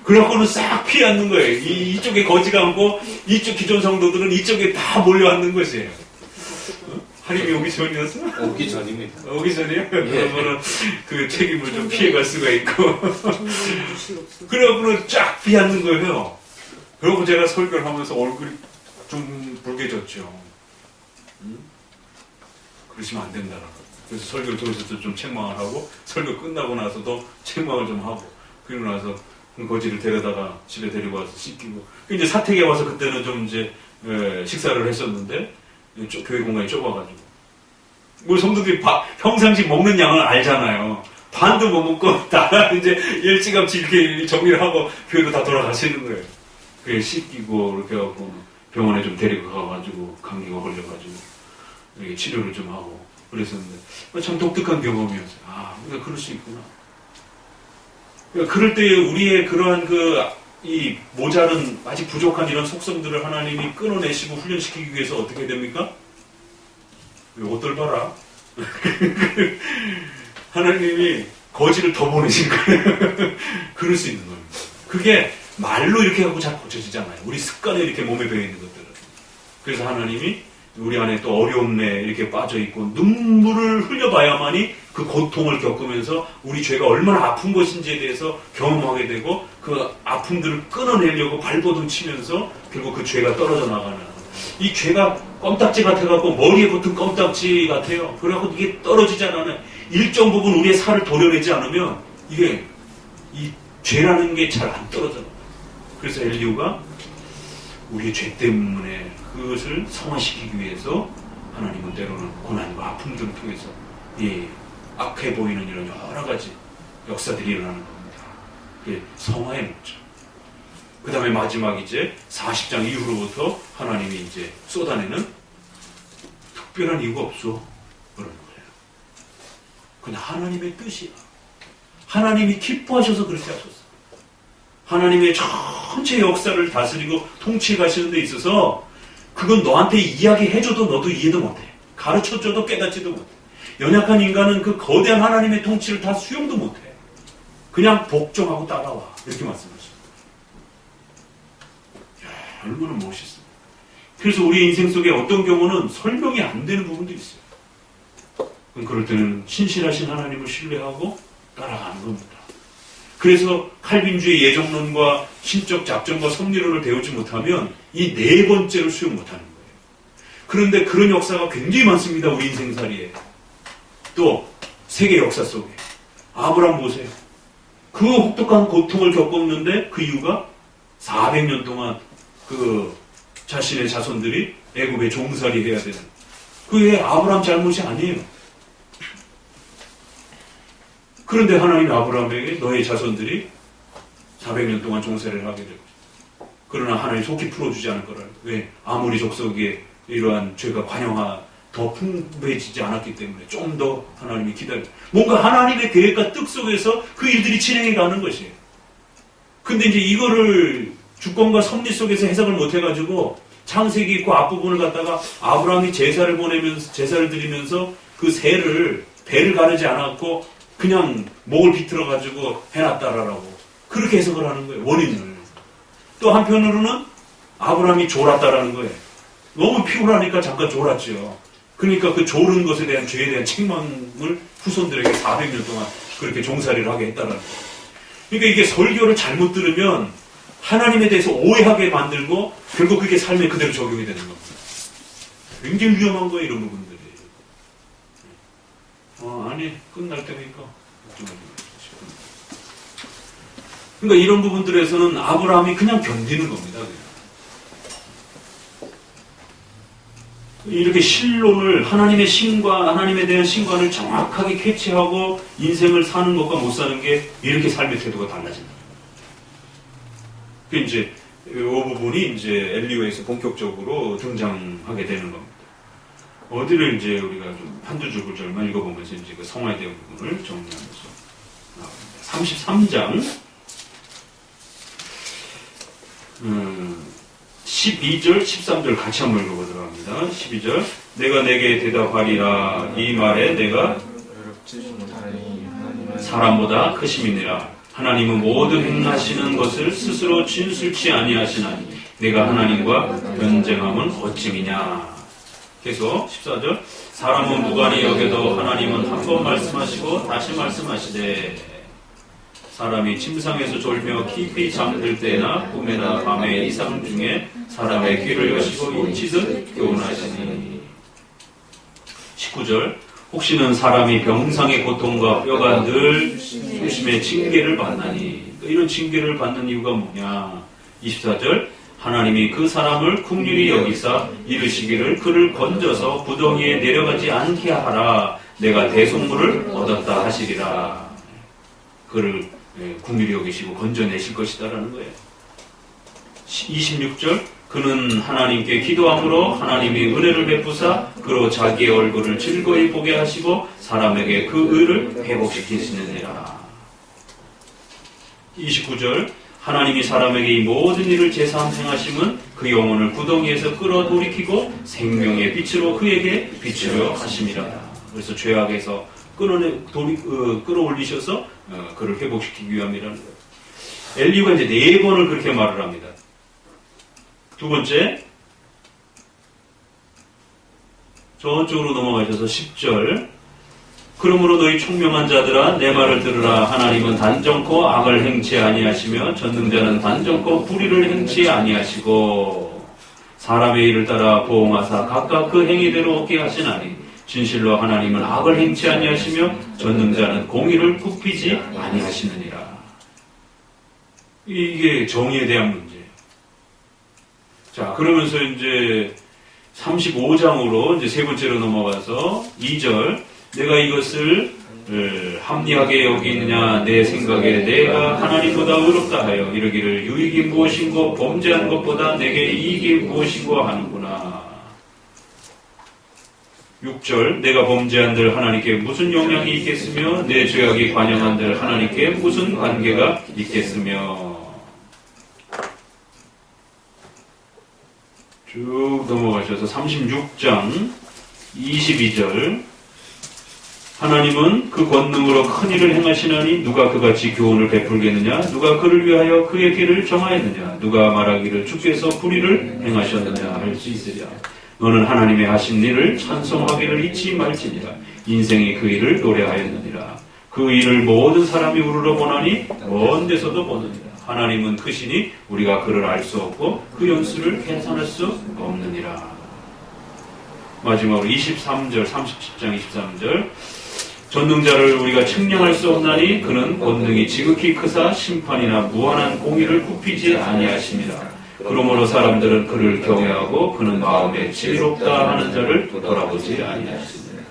그래갖고는 싹 피해 앉는 거예요. 이쪽에 거지가 앉고 이쪽 기존 성도들은 이쪽에 다 몰려앉는 것이에요. 하림이 오기 전이었어? 오기 전입니다. 오기 전이요? 그러면은 그 책임을 좀 피해갈 수가 있고. 그래갖고는 쫙 피해 앉는 거예요. 그리고 제가 설교를 하면서 얼굴이 좀 붉게졌죠. 그러시면 안 된다. 그래서 설교를 들으셔서 좀 책망을 하고 설교 끝나고 나서도 책망을 좀 하고 그리고 나서 거지를 데려다가 집에 데리고 와서 씻기고 이제 사택에 와서 그때는 좀 이제 식사를 했었는데 교회 공간이 좁아가지고 우리 성도들이 평상시 먹는 양을 알잖아요. 반도 못 먹고 다 이제 일찌감치 이렇게 정리를 하고 교회로 다 돌아가시는 거예요. 그래 씻기고 이렇게 하고 병원에 좀 데리고 가가지고 감기가 걸려가지고 이렇게 치료를 좀 하고 그랬었는데 참 독특한 경험이었어요. 우리가 그럴 수 있구나. 그러니까 그럴 때 우리의 그러한 이 모자른 아직 부족한 이런 속성들을 하나님이 끊어내시고 훈련시키기 위해서 어떻게 됩니까? 옷들 봐라. 하나님이 거지를 더 보내신 거예요. 그럴 수 있는 겁니다. 그게 말로 이렇게 하고 잘 고쳐지잖아요. 우리 습관에 이렇게 몸에 배어있는 것들은. 그래서 하나님이 우리 안에 또 어려움에 이렇게 빠져있고 눈물을 흘려봐야만이 그 고통을 겪으면서 우리 죄가 얼마나 아픈 것인지에 대해서 경험하게 되고 그 아픔들을 끊어내려고 발버둥 치면서 결국 그 죄가 떨어져 나가는 이 죄가 껌딱지 같아갖고 머리에 붙은 껌딱지 같아요. 그래갖고 이게 떨어지지 않으면 일정 부분 우리의 살을 도려내지 않으면 이게 이 죄라는 게 잘 안 떨어져요. 그래서 엘리후가 우리의 죄 때문에 그것을 성화시키기 위해서 하나님은 때로는 고난과 아픔들을 통해서 악해 보이는 이런 여러 가지 역사들이 일어나는 겁니다. 그게 성화의 목적. 그 다음에 마지막 이제 40장 이후로부터 하나님이 이제 쏟아내는 특별한 이유가 없어. 그런 거예요. 그냥 하나님의 뜻이야. 하나님이 기뻐하셔서 그렇게 하셨어. 하나님의 전체 역사를 다스리고 통치해 가시는 데 있어서 그건 너한테 이야기해줘도 너도 이해도 못해. 가르쳐줘도 깨닫지도 못해. 연약한 인간은 그 거대한 하나님의 통치를 다 수용도 못해. 그냥 복종하고 따라와. 이렇게 말씀하십니다. 얼마나 멋있어. 그래서 우리 인생 속에 어떤 경우는 설명이 안 되는 부분도 있어요. 그럴 때는 신실하신 하나님을 신뢰하고 따라가는 겁니다. 그래서 칼빈주의 예정론과 신적 작전과 섭리론을 배우지 못하면 이 네 번째를 수용 못하는 거예요. 그런데 그런 역사가 굉장히 많습니다. 우리 인생살이에. 또 세계 역사 속에. 아브라함 보세요. 그 혹독한 고통을 겪었는데 그 이유가 400년 동안 그 자신의 자손들이 애굽에 종살이 해야 되는. 그게 아브라함 잘못이 아니에요. 그런데 하나님 아브라함에게 너의 자손들이 400년 동안 종살이를 하게 되고, 그러나 하나님 속히 풀어주지 않을 거라. 왜? 아모리 족속에 이러한 죄가 더 풍부해지지 않았기 때문에 좀 더 하나님이 기다려. 뭔가 하나님의 계획과 뜻 속에서 그 일들이 진행해 가는 것이에요. 근데 이제 이거를 주권과 섭리 속에서 해석을 못 해가지고 창세기 있고 앞부분을 갖다가 아브라함이 제사를 드리면서 그 배를 가르지 않았고 그냥 목을 비틀어가지고 해놨다라고 그렇게 해석을 하는 거예요. 원인을. 또 한편으로는 아브라함이 졸았다라는 거예요. 너무 피곤하니까 잠깐 졸았죠. 그러니까 그 졸은 것에 대한 죄에 대한 책망을 후손들에게 400년 동안 그렇게 종살이를 하게 했다라는 거예요. 그러니까 이게 설교를 잘못 들으면 하나님에 대해서 오해하게 만들고 결국 그게 삶에 그대로 적용이 되는 겁니다. 굉장히 위험한 거예요, 이런 부분들이. 아니, 끝날 때니까. 그러니까 이런 부분들에서는 아브라함이 그냥 견디는 겁니다. 이렇게 신론을 하나님의 신과 하나님에 대한 신관을 정확하게 캐치하고 인생을 사는 것과 못 사는 게 이렇게 삶의 태도가 달라집니다. 그 이제 이 부분이 이제 엘리야에서 본격적으로 등장하게 되는 겁니다. 어디를 이제 우리가 좀 한두 줄 구절만 읽어보면서 이제 그 성화에 대한 부분을 정리하면서 나옵니다. 33장 12절, 13절 같이 한번 읽어보도록 합니다. 12절 내가 내게 대답하리라. 이 말에 내가 사람보다 크심이니라. 하나님은 모든 행하시는 것을 스스로 진술치 아니하시나니 내가 하나님과 변쟁함은 어찌미냐. 계속 14절 사람은 무관히 여겨도 하나님은 한 번 말씀하시고 다시 말씀하시되 사람이 침상에서 졸며 깊이 잠들 때나 꿈에나 밤의 이상 중에 사람의 귀를 여시고 인치듯 교훈하시니. 19절 혹시는 사람이 병상의 고통과 뼈가 늘 수심의 징계를 받나니. 이런 징계를 받는 이유가 뭐냐. 24절 하나님이 그 사람을 긍휼히 여기사 이르시기를 그를 건져서 구덩이에 내려가지 않게 하라. 내가 대속물을 얻었다 하시리라. 그를 긍휼히 여기시고 건져내실 것이다라는 거예요. 26절 그는 하나님께 기도함으로 하나님이 은혜를 베푸사 그로 자기의 얼굴을 즐거이 보게 하시고 사람에게 그 의를 회복시키시느니라. 29절 하나님이 사람에게 이 모든 일을 제사함 행하심은 그 영혼을 구덩이에서 끌어돌이키고 생명의 빛으로 그에게 비추려 하심이라. 그래서 죄악에서 끌어올리셔서 그를 회복시키기 위함이라는 거예요. 엘리야가 이제 4번을 그렇게 말을 합니다. 두 번째, 저쪽으로 넘어가셔서 10절 그러므로 너희 총명한 자들아 내 말을 들으라. 하나님은 단정코 악을 행치 아니하시며 전능자는 단정코 불의를 행치 아니하시고 사람의 일을 따라 보응하사 각각 그 행위대로 얻게 하시나니 진실로 하나님은 악을 행치 아니하시며 전능자는 공의를 굽히지 아니하시느니라. 이게 정의에 대한 문제예요. 자, 그러면서 이제 35장으로 이제 세 번째로 넘어가서 2절 내가 이것을 합리하게 여기느냐 내 생각에 내가 하나님보다 의롭다 하여 이르기를 유익이 무엇인고 범죄한 것보다 내게 이익이 무엇인고 하는구나. 6절 내가 범죄한들 하나님께 무슨 영향이 있겠으며 내 죄악이 관영한들 하나님께 무슨 관계가 있겠으며. 쭉 넘어가셔서 36장 22절 하나님은 그 권능으로 큰 일을 행하시나니 누가 그같이 교훈을 베풀겠느냐 누가 그를 위하여 그의 길을 정하였느냐 누가 말하기를 주께서 불의를 행하셨느냐 할 수 있으랴. 너는 하나님의 하신 일을 찬송하기를 잊지 말지니라. 인생이 그 일을 노래하였느니라. 그 일을 모든 사람이 우러러 보나니 먼 데서도 보느니라. 하나님은 크시니 우리가 그를 알 수 없고 그 연수를 계산할 수 없느니라. 마지막으로 23절 37장 23절 전능자를 우리가 측량할 수 없나니 그는 권능이 지극히 크사 심판이나 무한한 공의를 굽히지 아니하십니다. 그러므로 사람들은 그를 경외하고 그는 마음에 지혜롭다 하는 자를 돌아보지 아니하십니다.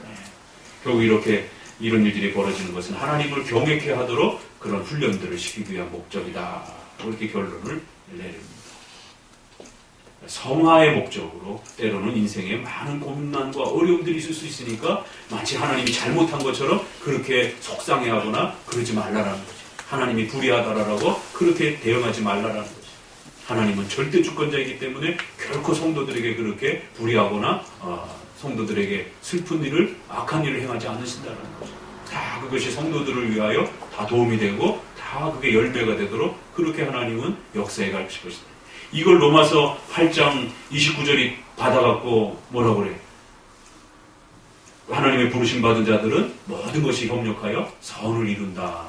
결국 이렇게 이런 일들이 벌어지는 것은 하나님을 경외케 하도록 그런 훈련들을 시키기 위한 목적이다. 그렇게 결론을 내립니다. 성화의 목적으로 때로는 인생에 많은 고민난과 어려움들이 있을 수 있으니까 마치 하나님이 잘못한 것처럼 그렇게 속상해하거나 그러지 말라라는 거죠. 하나님이 불의하다라고 그렇게 대응하지 말라라는 거죠. 하나님은 절대 주권자이기 때문에 결코 성도들에게 그렇게 불의하거나 성도들에게 슬픈 일을 악한 일을 행하지 않으신다는 거죠. 다 그것이 성도들을 위하여 다 도움이 되고 다 그게 열매가 되도록 그렇게 하나님은 역사해 가실 것이다. 이걸 로마서 8장 29절이 받아갖고 뭐라고 그래? 하나님의 부르심 받은 자들은 모든 것이 협력하여 선을 이룬다.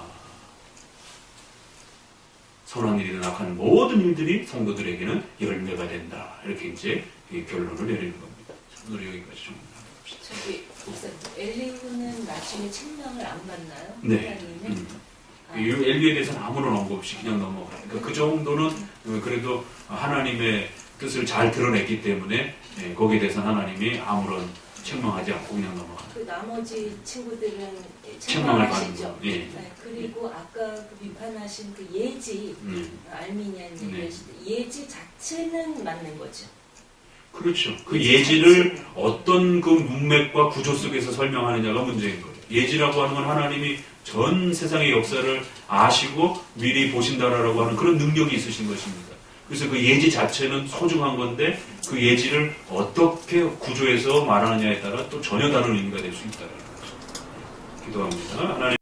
선한 일이나 악한 모든 일들이 성도들에게는 열매가 된다. 이렇게 이제 결론을 내리는 겁니다. 오늘 여기까지 좀 나눠봅시다. 저기 목사님, 엘리후는 나중에 책망을 안 받나요? 네. 엘리에 대해서는 아무런 언급 없이 그냥 넘어가요. 그러니까 그 정도는 그래도 하나님의 뜻을 잘 드러냈기 때문에 거기에 대해서는 하나님이 아무런 책망하지 않고 그냥 넘어가요. 그 나머지 친구들은 책망을 책망하시죠. 받는 거. 예. 네, 그리고 아까 그 비판하신 그 예지, 알미니안 얘기하실 때 예지 자체는 맞는 거죠. 그렇죠. 그 예지를 어떤 그 문맥과 구조 속에서 설명하느냐가 문제인 거예요. 예지라고 하는 건 하나님이 전 세상의 역사를 아시고 미리 보신다라고 하는 그런 능력이 있으신 것입니다. 그래서 그 예지 자체는 소중한 건데 그 예지를 어떻게 구조해서 말하느냐에 따라 또 전혀 다른 의미가 될 수 있다는 거죠. 기도합니다. 하나님